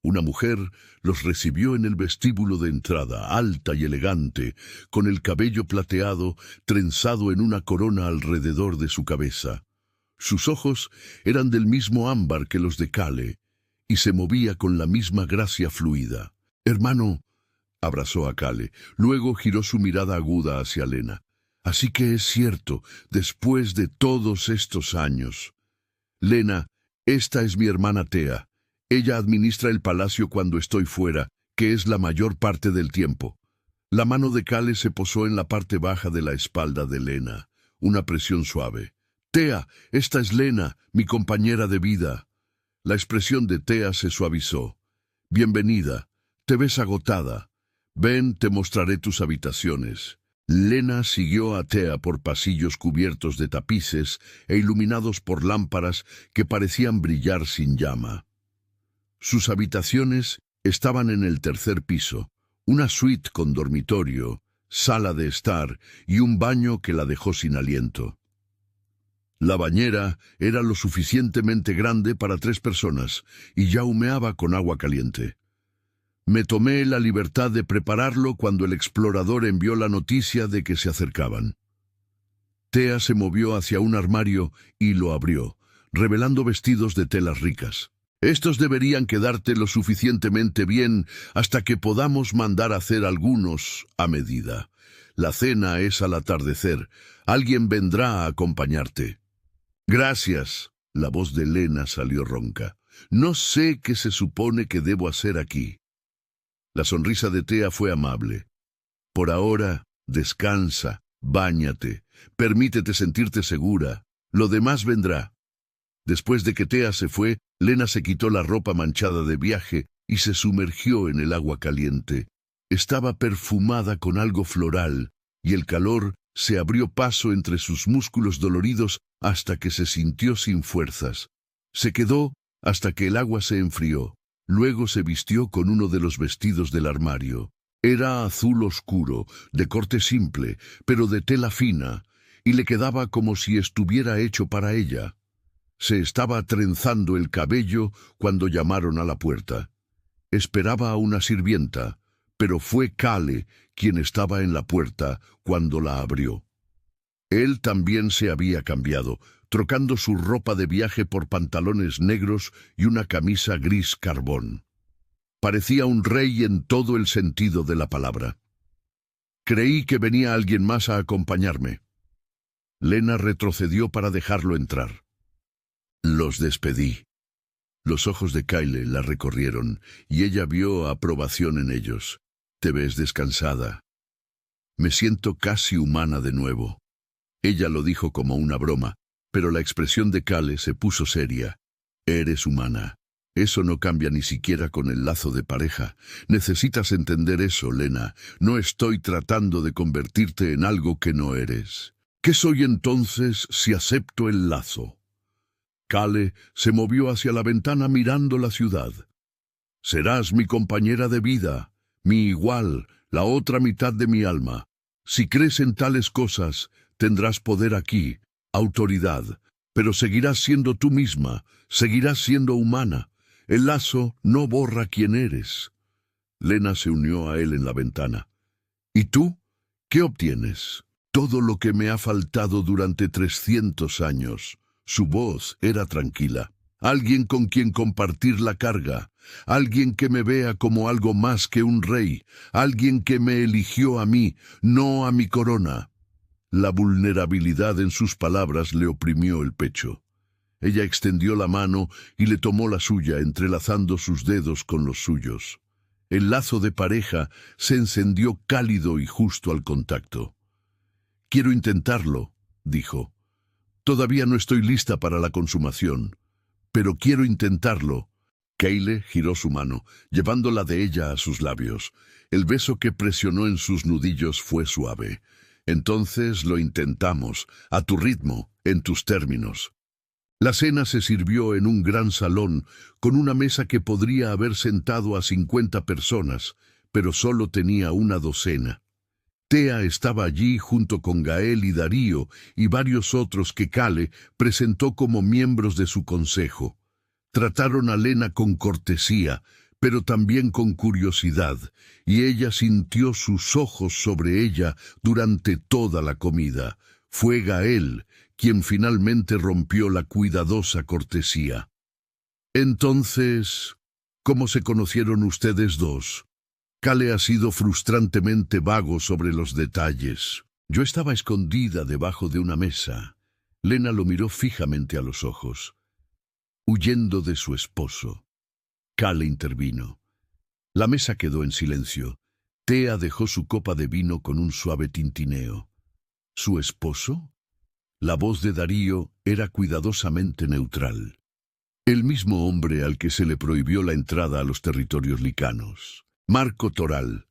Una mujer los recibió en el vestíbulo de entrada, alta y elegante, con el cabello plateado trenzado en una corona alrededor de su cabeza. Sus ojos eran del mismo ámbar que los de Kyle, y se movía con la misma gracia fluida. «Hermano», abrazó a Kyle, luego giró su mirada aguda hacia Lena. «Así que es cierto, después de todos estos años. Lena, esta es mi hermana Thea. Ella administra el palacio cuando estoy fuera, que es la mayor parte del tiempo». La mano de Kyle se posó en la parte baja de la espalda de Lena, una presión suave. «Thea, esta es Lena, mi compañera de vida». La expresión de Thea se suavizó. «Bienvenida. Te ves agotada. Ven, te mostraré tus habitaciones». Lena siguió a Thea por pasillos cubiertos de tapices e iluminados por lámparas que parecían brillar sin llama. Sus habitaciones estaban en el 3.er piso, una suite con dormitorio, sala de estar y un baño que la dejó sin aliento. La bañera era lo suficientemente grande para 3 personas y ya humeaba con agua caliente. Me tomé la libertad de prepararlo cuando el explorador envió la noticia de que se acercaban. Thea se movió hacia un armario y lo abrió, revelando vestidos de telas ricas. «Estos deberían quedarte lo suficientemente bien hasta que podamos mandar hacer algunos a medida. La cena es al atardecer. Alguien vendrá a acompañarte». «Gracias». La voz de Lena salió ronca. «No sé qué se supone que debo hacer aquí». La sonrisa de Thea fue amable. «Por ahora, descansa. Báñate, permítete sentirte segura. Lo demás vendrá. Después de que Thea se fue, Lena se quitó la ropa manchada de viaje y se sumergió en el agua caliente. Estaba perfumada con algo floral, y el calor se abrió paso entre sus músculos doloridos hasta que se sintió sin fuerzas. Se quedó hasta que el agua se enfrió. Luego se vistió con uno de los vestidos del armario. Era azul oscuro, de corte simple, pero de tela fina, y le quedaba como si estuviera hecho para ella. Se estaba trenzando el cabello cuando llamaron a la puerta. Esperaba a una sirvienta, pero fue Kale quien estaba en la puerta cuando la abrió. Él también se había cambiado, trocando su ropa de viaje por pantalones negros y una camisa gris carbón. Parecía un rey en todo el sentido de la palabra. Creí que venía alguien más a acompañarme. Lena retrocedió para dejarlo entrar. Los despedí. Los ojos de Kyle la recorrieron, y ella vio aprobación en ellos. Te ves descansada. Me siento casi humana de nuevo. Ella lo dijo como una broma, pero la expresión de Kyle se puso seria. Eres humana. Eso no cambia ni siquiera con el lazo de pareja. Necesitas entender eso, Lena. No estoy tratando de convertirte en algo que no eres. ¿Qué soy entonces si acepto el lazo? Kale se movió hacia la ventana mirando la ciudad. Serás mi compañera de vida, mi igual, la otra mitad de mi alma. Si crees en tales cosas, tendrás poder aquí, autoridad, pero seguirás siendo tú misma, seguirás siendo humana. El lazo no borra quién eres. Lena se unió a él en la ventana. ¿Y tú? ¿Qué obtienes? Todo lo que me ha faltado durante 300 años. Su voz era tranquila. Alguien con quien compartir la carga. Alguien que me vea como algo más que un rey. Alguien que me eligió a mí, no a mi corona. La vulnerabilidad en sus palabras le oprimió el pecho. Ella extendió la mano y le tomó la suya, entrelazando sus dedos con los suyos. El lazo de pareja se encendió cálido y justo al contacto. «Quiero intentarlo», dijo. «Todavía no estoy lista para la consumación, pero quiero intentarlo». Kyle giró su mano, llevándola de ella a sus labios. El beso que presionó en sus nudillos fue suave. «Entonces lo intentamos, a tu ritmo, en tus términos». La cena se sirvió en un gran salón, con una mesa que podría haber sentado a 50 personas, pero solo tenía una docena. Thea estaba allí junto con Gael y Darío y varios otros que Kale presentó como miembros de su consejo. Trataron a Lena con cortesía, pero también con curiosidad, y ella sintió sus ojos sobre ella durante toda la comida. Fue Gael quien finalmente rompió la cuidadosa cortesía. «Entonces, ¿cómo se conocieron ustedes dos?» Kale ha sido frustrantemente vago sobre los detalles. Yo estaba escondida debajo de una mesa. Lena lo miró fijamente a los ojos. Huyendo de su esposo. Kale intervino. La mesa quedó en silencio. Thea dejó su copa de vino con un suave tintineo. ¿Su esposo? La voz de Darío era cuidadosamente neutral. El mismo hombre al que se le prohibió la entrada a los territorios licanos. Marco Toral.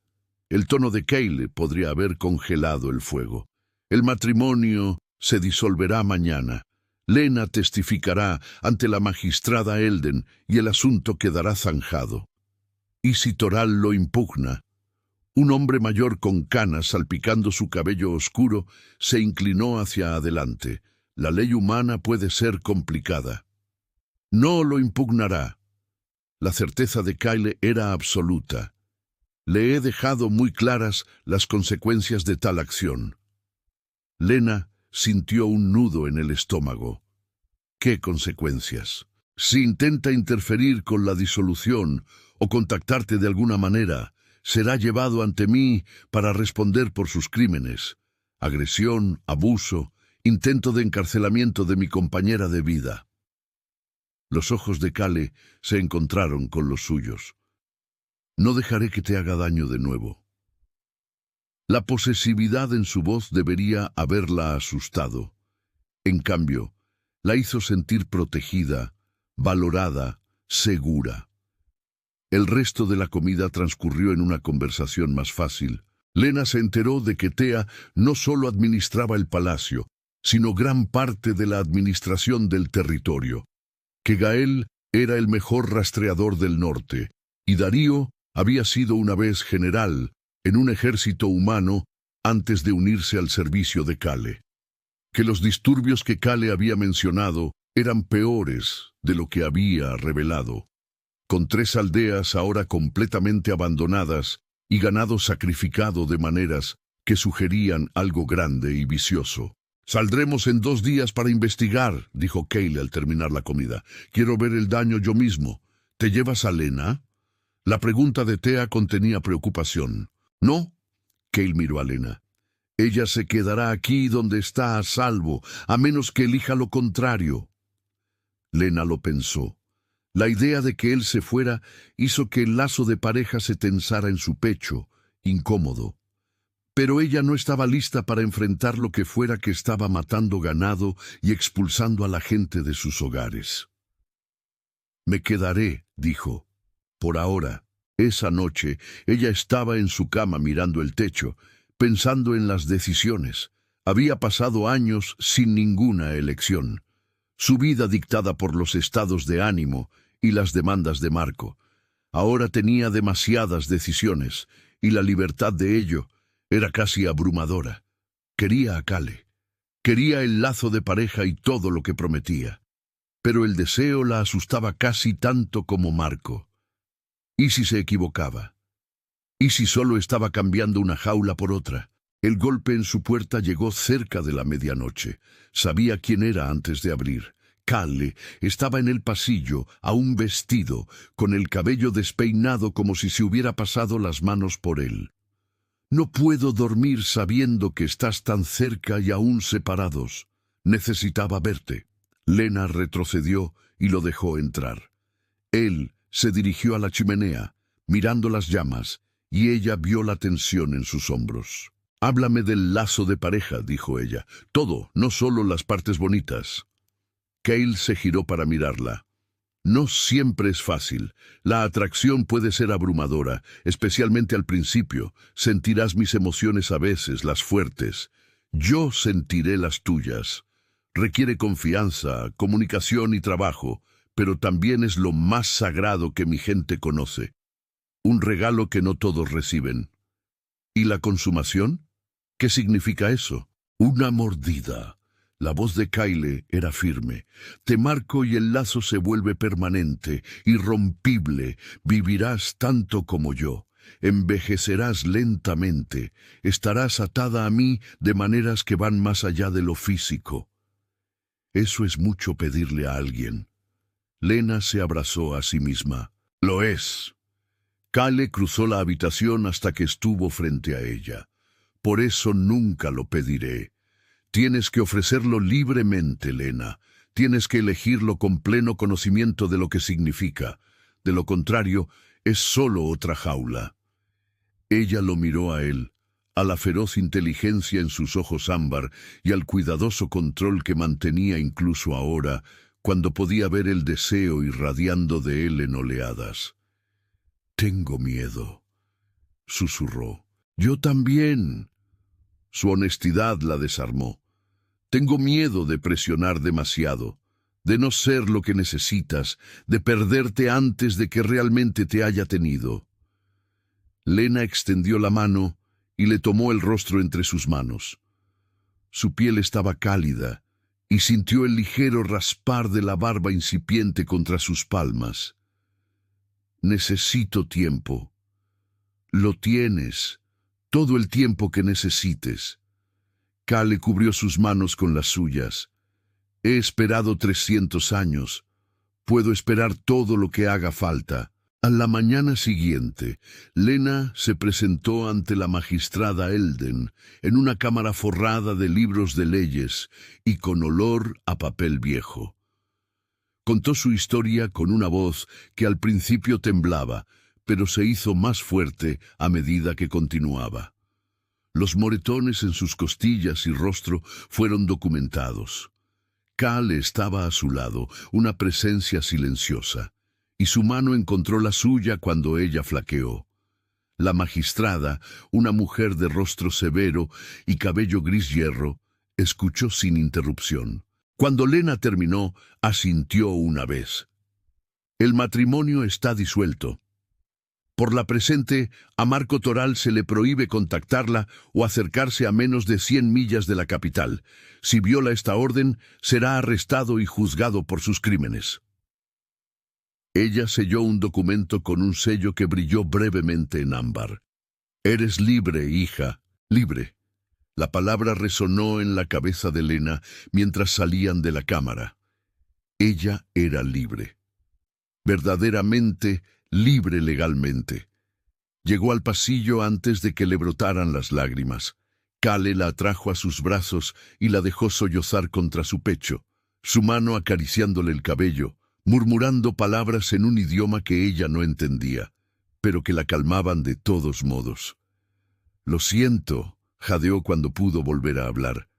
El tono de Kyle podría haber congelado el fuego. El matrimonio se disolverá mañana. Lena testificará ante la magistrada Elden y el asunto quedará zanjado. ¿Y si Toral lo impugna? Un hombre mayor con canas salpicando su cabello oscuro se inclinó hacia adelante. La ley humana puede ser complicada. No lo impugnará. La certeza de Kyle era absoluta. Le he dejado muy claras las consecuencias de tal acción. Lena sintió un nudo en el estómago. ¿Qué consecuencias? Si intenta interferir con la disolución o contactarte de alguna manera, será llevado ante mí para responder por sus crímenes. Agresión, abuso, intento de encarcelamiento de mi compañera de vida. Los ojos de Kale se encontraron con los suyos. No dejaré que te haga daño de nuevo. La posesividad en su voz debería haberla asustado. En cambio, la hizo sentir protegida, valorada, segura. El resto de la comida transcurrió en una conversación más fácil. Lena se enteró de que Tea no solo administraba el palacio, sino gran parte de la administración del territorio, que Gael era el mejor rastreador del norte, y Darío había sido una vez general en un ejército humano antes de unirse al servicio de Kale. Que los disturbios que Kale había mencionado eran peores de lo que había revelado, con 3 aldeas ahora completamente abandonadas y ganado sacrificado de maneras que sugerían algo grande y vicioso. «Saldremos en 2 días para investigar», dijo Kale al terminar la comida. «Quiero ver el daño yo mismo. ¿Te llevas a Lena?» La pregunta de Tea contenía preocupación. «No», Kale miró a Lena. «Ella se quedará aquí donde está a salvo, a menos que elija lo contrario». Lena lo pensó. La idea de que él se fuera hizo que el lazo de pareja se tensara en su pecho, incómodo. Pero ella no estaba lista para enfrentar lo que fuera que estaba matando ganado y expulsando a la gente de sus hogares. «Me quedaré», dijo. Por ahora. Esa noche, ella estaba en su cama mirando el techo, pensando en las decisiones. Había pasado años sin ninguna elección. Su vida dictada por los estados de ánimo y las demandas de Marco. Ahora tenía demasiadas decisiones, y la libertad de ello era casi abrumadora. Quería a Kale. Quería el lazo de pareja y todo lo que prometía. Pero el deseo la asustaba casi tanto como Marco. ¿Y si se equivocaba? ¿Y si solo estaba cambiando una jaula por otra? El golpe en su puerta llegó cerca de la medianoche. Sabía quién era antes de abrir. Kale estaba en el pasillo, aún vestido, con el cabello despeinado como si se hubiera pasado las manos por él. «No puedo dormir sabiendo que estás tan cerca y aún separados. Necesitaba verte». Lena retrocedió y lo dejó entrar. Él se dirigió a la chimenea, mirando las llamas, y ella vio la tensión en sus hombros. «Háblame del lazo de pareja», dijo ella. «Todo, no solo las partes bonitas». Kale se giró para mirarla. «No siempre es fácil. La atracción puede ser abrumadora, especialmente al principio. Sentirás mis emociones a veces, las fuertes. Yo sentiré las tuyas. Requiere confianza, comunicación y trabajo, pero también es lo más sagrado que mi gente conoce. Un regalo que no todos reciben». «¿Y la consumación? ¿Qué significa eso?» «Una mordida». La voz de Kale era firme. «Te marco y el lazo se vuelve permanente, irrompible. Vivirás tanto como yo. Envejecerás lentamente. Estarás atada a mí de maneras que van más allá de lo físico». Eso es mucho pedirle a alguien. Lena se abrazó a sí misma. «Lo es». Kale cruzó la habitación hasta que estuvo frente a ella. «Por eso nunca lo pediré. Tienes que ofrecerlo libremente, Lena. Tienes que elegirlo con pleno conocimiento de lo que significa. De lo contrario, es solo otra jaula». Ella lo miró a él, a la feroz inteligencia en sus ojos ámbar y al cuidadoso control que mantenía incluso ahora, cuando podía ver el deseo irradiando de él en oleadas. «Tengo miedo», susurró. «Yo también». Su honestidad la desarmó. «Tengo miedo de presionar demasiado, de no ser lo que necesitas, de perderte antes de que realmente te haya tenido». Lena extendió la mano y le tomó el rostro entre sus manos. Su piel estaba cálida y sintió el ligero raspar de la barba incipiente contra sus palmas. «Necesito tiempo». «Lo tienes, todo el tiempo que necesites». Kale cubrió sus manos con las suyas. «He esperado 300 años. Puedo esperar todo lo que haga falta». A la mañana siguiente, Lena se presentó ante la magistrada Elden en una cámara forrada de libros de leyes y con olor a papel viejo. Contó su historia con una voz que al principio temblaba, pero se hizo más fuerte a medida que continuaba. Los moretones en sus costillas y rostro fueron documentados. Kale estaba a su lado, una presencia silenciosa, y su mano encontró la suya cuando ella flaqueó. La magistrada, una mujer de rostro severo y cabello gris hierro, escuchó sin interrupción. Cuando Lena terminó, asintió una vez. El matrimonio está disuelto. Por la presente, a Marco Toral se le prohíbe contactarla o acercarse a menos de 100 millas de la capital. Si viola esta orden, será arrestado y juzgado por sus crímenes. Ella selló un documento con un sello que brilló brevemente en ámbar. Eres libre, hija, libre. La palabra resonó en la cabeza de Lena mientras salían de la cámara. Ella era libre. Verdaderamente libre legalmente. Llegó al pasillo antes de que le brotaran las lágrimas. Kale la atrajo a sus brazos y la dejó sollozar contra su pecho, su mano acariciándole el cabello, murmurando palabras en un idioma que ella no entendía, pero que la calmaban de todos modos. Lo siento, jadeó cuando pudo volver a hablar.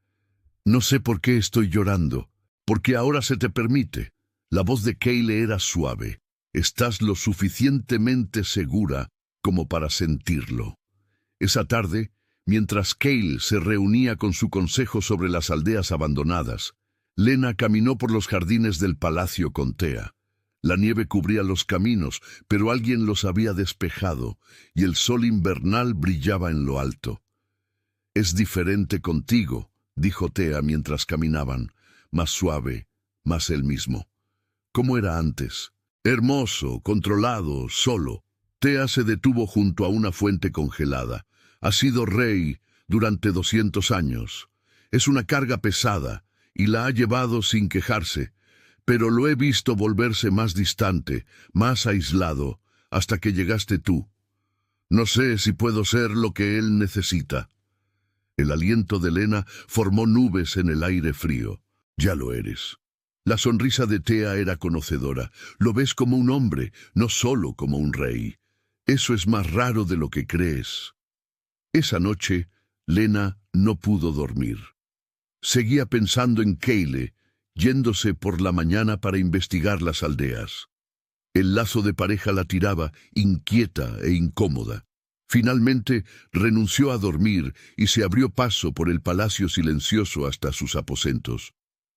No sé por qué estoy llorando, porque ahora se te permite. La voz de Kale era suave. Estás lo suficientemente segura como para sentirlo. Esa tarde, mientras Kale se reunía con su consejo sobre las aldeas abandonadas, Lena caminó por los jardines del palacio con Thea. La nieve cubría los caminos, pero alguien los había despejado, y el sol invernal brillaba en lo alto. «Es diferente contigo», dijo Thea mientras caminaban, más suave, más él mismo. «¿Cómo era antes?» Hermoso, controlado, solo. Thea se detuvo junto a una fuente congelada. Ha sido rey durante 200 años. Es una carga pesada, y la ha llevado sin quejarse, pero lo he visto volverse más distante, más aislado, hasta que llegaste tú. No sé si puedo ser lo que él necesita. El aliento de Lena formó nubes en el aire frío. Ya lo eres. La sonrisa de Thea era conocedora. Lo ves como un hombre, no solo como un rey. Eso es más raro de lo que crees. Esa noche, Lena no pudo dormir. Seguía pensando en Kale, yéndose por la mañana para investigar las aldeas. El lazo de pareja la tiraba, inquieta e incómoda. Finalmente, renunció a dormir y se abrió paso por el palacio silencioso hasta sus aposentos.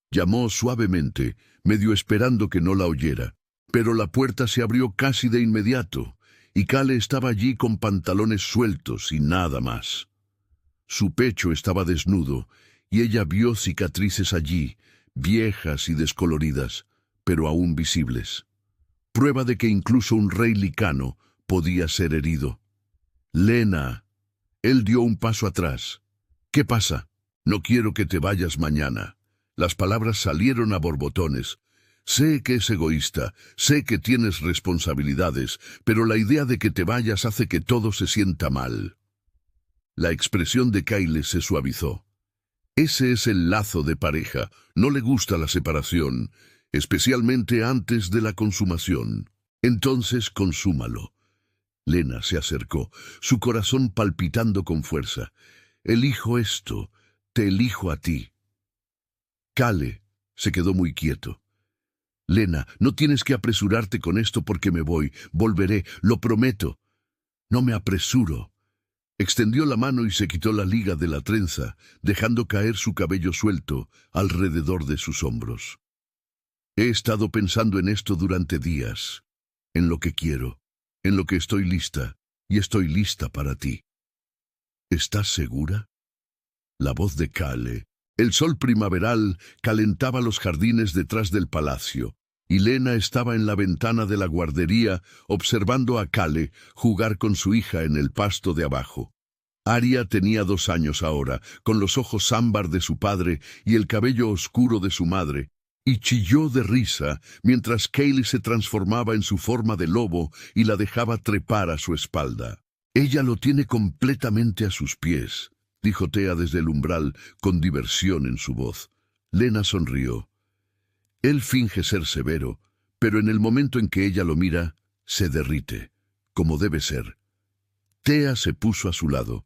Llamó suavemente, medio esperando que no la oyera, pero la puerta se abrió casi de inmediato, y Kale estaba allí con pantalones sueltos y nada más. Su pecho estaba desnudo, y ella vio cicatrices allí, viejas y descoloridas, pero aún visibles. Prueba de que incluso un rey licano podía ser herido. «Lena». Él dio un paso atrás. «¿Qué pasa? No quiero que te vayas mañana». Las palabras salieron a borbotones. Sé que es egoísta, sé que tienes responsabilidades, pero la idea de que te vayas hace que todo se sienta mal. La expresión de Kale se suavizó. Ese es el lazo de pareja. No le gusta la separación, especialmente antes de la consumación. Entonces consúmalo. Lena se acercó, su corazón palpitando con fuerza. Elijo esto, te elijo a ti. Kale se quedó muy quieto. Lena, no tienes que apresurarte con esto porque me voy. Volveré, lo prometo. No me apresuro. Extendió la mano y se quitó la liga de la trenza, dejando caer su cabello suelto alrededor de sus hombros. He estado pensando en esto durante días, en lo que quiero, en lo que estoy lista, y estoy lista para ti. ¿Estás segura? La voz de Kale. El sol primaveral calentaba los jardines detrás del palacio, y Lena estaba en la ventana de la guardería observando a Kale jugar con su hija en el pasto de abajo. Arya tenía 2 años ahora, con los ojos ámbar de su padre y el cabello oscuro de su madre, y chilló de risa mientras Kale se transformaba en su forma de lobo y la dejaba trepar a su espalda. Ella lo tiene completamente a sus pies, dijo Thea desde el umbral, con diversión en su voz. Lena sonrió. Él finge ser severo, pero en el momento en que ella lo mira, se derrite, como debe ser. Thea se puso a su lado.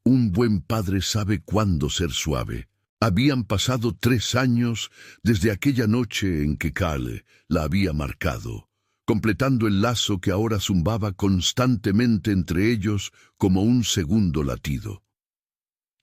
Un buen padre sabe cuándo ser suave. Habían pasado 3 años desde aquella noche en que Kale la había marcado, completando el lazo que ahora zumbaba constantemente entre ellos como un segundo latido.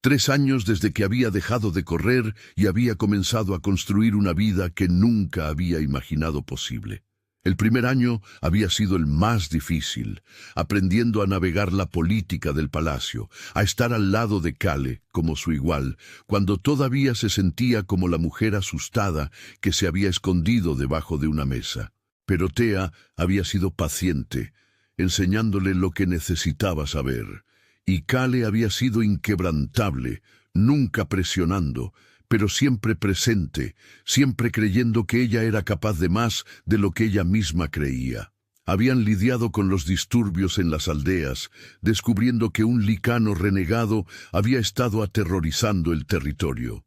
3 años desde que había dejado de correr y había comenzado a construir una vida que nunca había imaginado posible. El primer año había sido el más difícil, aprendiendo a navegar la política del palacio, a estar al lado de Kale como su igual, cuando todavía se sentía como la mujer asustada que se había escondido debajo de una mesa. Pero Thea había sido paciente, enseñándole lo que necesitaba saber, y Kale había sido inquebrantable, nunca presionando, pero siempre presente, siempre creyendo que ella era capaz de más de lo que ella misma creía. Habían lidiado con los disturbios en las aldeas, descubriendo que un licano renegado había estado aterrorizando el territorio.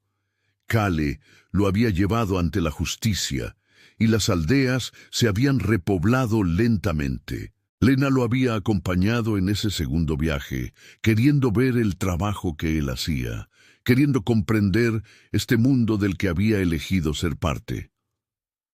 Kale lo había llevado ante la justicia, y las aldeas se habían repoblado lentamente. Lena lo había acompañado en ese segundo viaje, queriendo ver el trabajo que él hacía, queriendo comprender este mundo del que había elegido ser parte.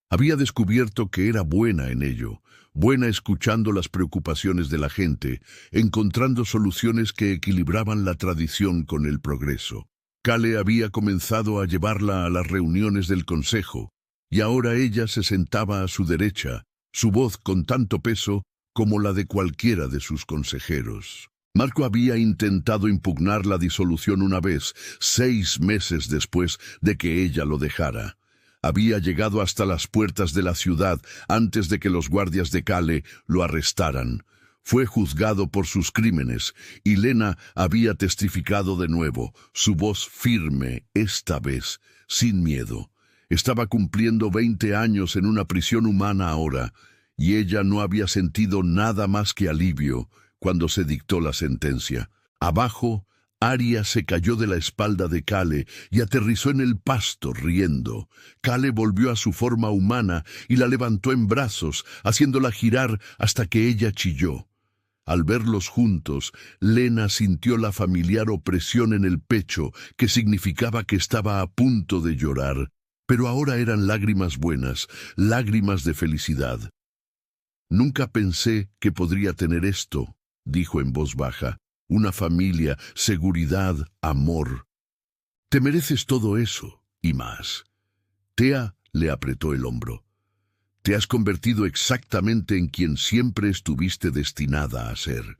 Había descubierto que era buena en ello, buena escuchando las preocupaciones de la gente, encontrando soluciones que equilibraban la tradición con el progreso. Kale había comenzado a llevarla a las reuniones del consejo, y ahora ella se sentaba a su derecha, su voz con tanto peso como la de cualquiera de sus consejeros. Marco había intentado impugnar la disolución una vez, 6 meses después de que ella lo dejara. Había llegado hasta las puertas de la ciudad antes de que los guardias de Kale lo arrestaran. Fue juzgado por sus crímenes, y Lena había testificado de nuevo, su voz firme, esta vez, sin miedo. Estaba cumpliendo 20 años en una prisión humana ahora, y ella no había sentido nada más que alivio cuando se dictó la sentencia. Abajo, Arya se cayó de la espalda de Kale y aterrizó en el pasto riendo. Kale volvió a su forma humana y la levantó en brazos, haciéndola girar hasta que ella chilló. Al verlos juntos, Lena sintió la familiar opresión en el pecho, que significaba que estaba a punto de llorar. Pero ahora eran lágrimas buenas, lágrimas de felicidad. «Nunca pensé que podría tener esto», dijo en voz baja. «Una familia, seguridad, amor. Te mereces todo eso, y más». Thea le apretó el hombro. «Te has convertido exactamente en quien siempre estuviste destinada a ser».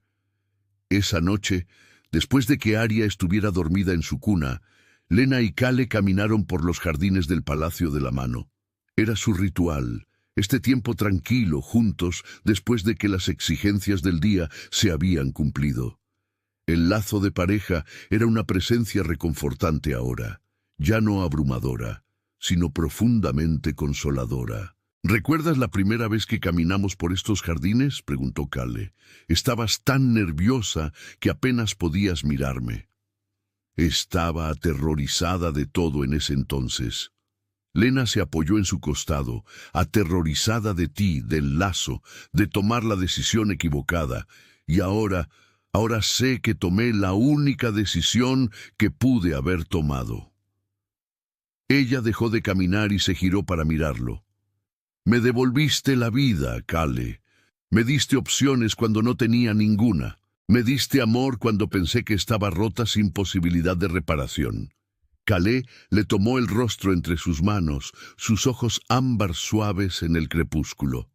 Esa noche, después de que Arya estuviera dormida en su cuna, Lena y Kale caminaron por los jardines del Palacio de la Mano. Era su ritual, este tiempo tranquilo juntos después de que las exigencias del día se habían cumplido. El lazo de pareja era una presencia reconfortante ahora, ya no abrumadora, sino profundamente consoladora. «¿Recuerdas la primera vez que caminamos por estos jardines?», preguntó Kale. «Estabas tan nerviosa que apenas podías mirarme». Estaba aterrorizada de todo en ese entonces. Lena se apoyó en su costado, aterrorizada de ti, del lazo, de tomar la decisión equivocada. Y ahora sé que tomé la única decisión que pude haber tomado. Ella dejó de caminar y se giró para mirarlo. «Me devolviste la vida, Kale. Me diste opciones cuando no tenía ninguna. Me diste amor cuando pensé que estaba rota sin posibilidad de reparación». Kale le tomó el rostro entre sus manos, sus ojos ámbar suaves en el crepúsculo.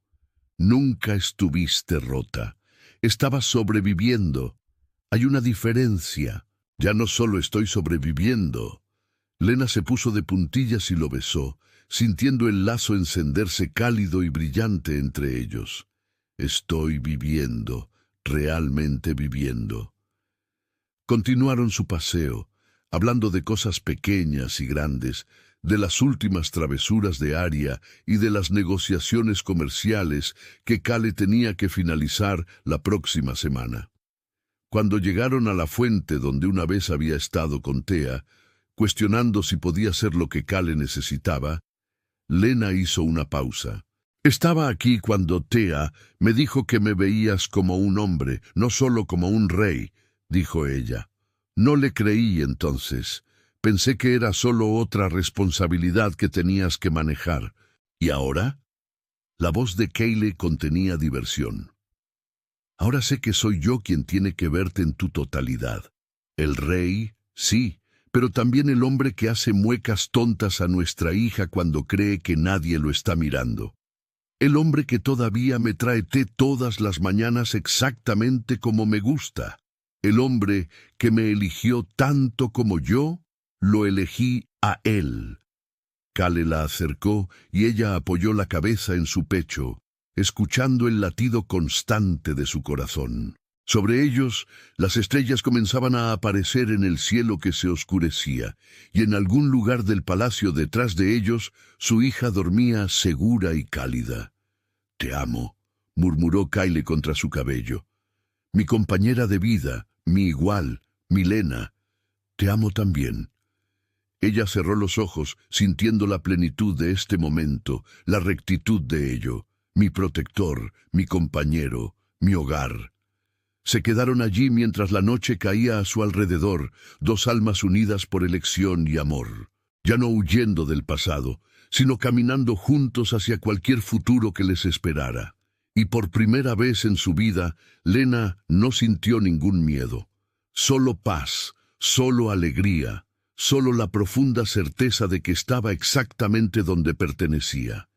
«Nunca estuviste rota. Estabas sobreviviendo. Hay una diferencia. Ya no solo estoy sobreviviendo». Lena se puso de puntillas y lo besó, sintiendo el lazo encenderse cálido y brillante entre ellos. «Estoy viviendo, realmente viviendo». Continuaron su paseo, hablando de cosas pequeñas y grandes, de las últimas travesuras de Arya y de las negociaciones comerciales que Kale tenía que finalizar la próxima semana. Cuando llegaron a la fuente donde una vez había estado con Thea, cuestionando si podía ser lo que Kale necesitaba, Lena hizo una pausa. «Estaba aquí cuando Thea me dijo que me veías como un hombre, no solo como un rey», dijo ella. No le creí entonces. Pensé que era solo otra responsabilidad que tenías que manejar. ¿Y ahora? La voz de Kyle contenía diversión. Ahora sé que soy yo quien tiene que verte en tu totalidad. El rey, sí, pero también el hombre que hace muecas tontas a nuestra hija cuando cree que nadie lo está mirando. El hombre que todavía me trae té todas las mañanas exactamente como me gusta. El hombre que me eligió tanto como yo, lo elegí a él. Kyle la acercó y ella apoyó la cabeza en su pecho, escuchando el latido constante de su corazón. Sobre ellos, las estrellas comenzaban a aparecer en el cielo que se oscurecía, y en algún lugar del palacio detrás de ellos, su hija dormía segura y cálida. «Te amo», murmuró Kyle contra su cabello. «Mi compañera de vida, mi igual, mi Lena, te amo también». Ella cerró los ojos, sintiendo la plenitud de este momento, la rectitud de ello. Mi protector, mi compañero, mi hogar. Se quedaron allí mientras la noche caía a su alrededor, dos almas unidas por elección y amor, ya no huyendo del pasado, sino caminando juntos hacia cualquier futuro que les esperara. Y por primera vez en su vida, Lena no sintió ningún miedo. Solo paz, solo alegría, solo la profunda certeza de que estaba exactamente donde pertenecía.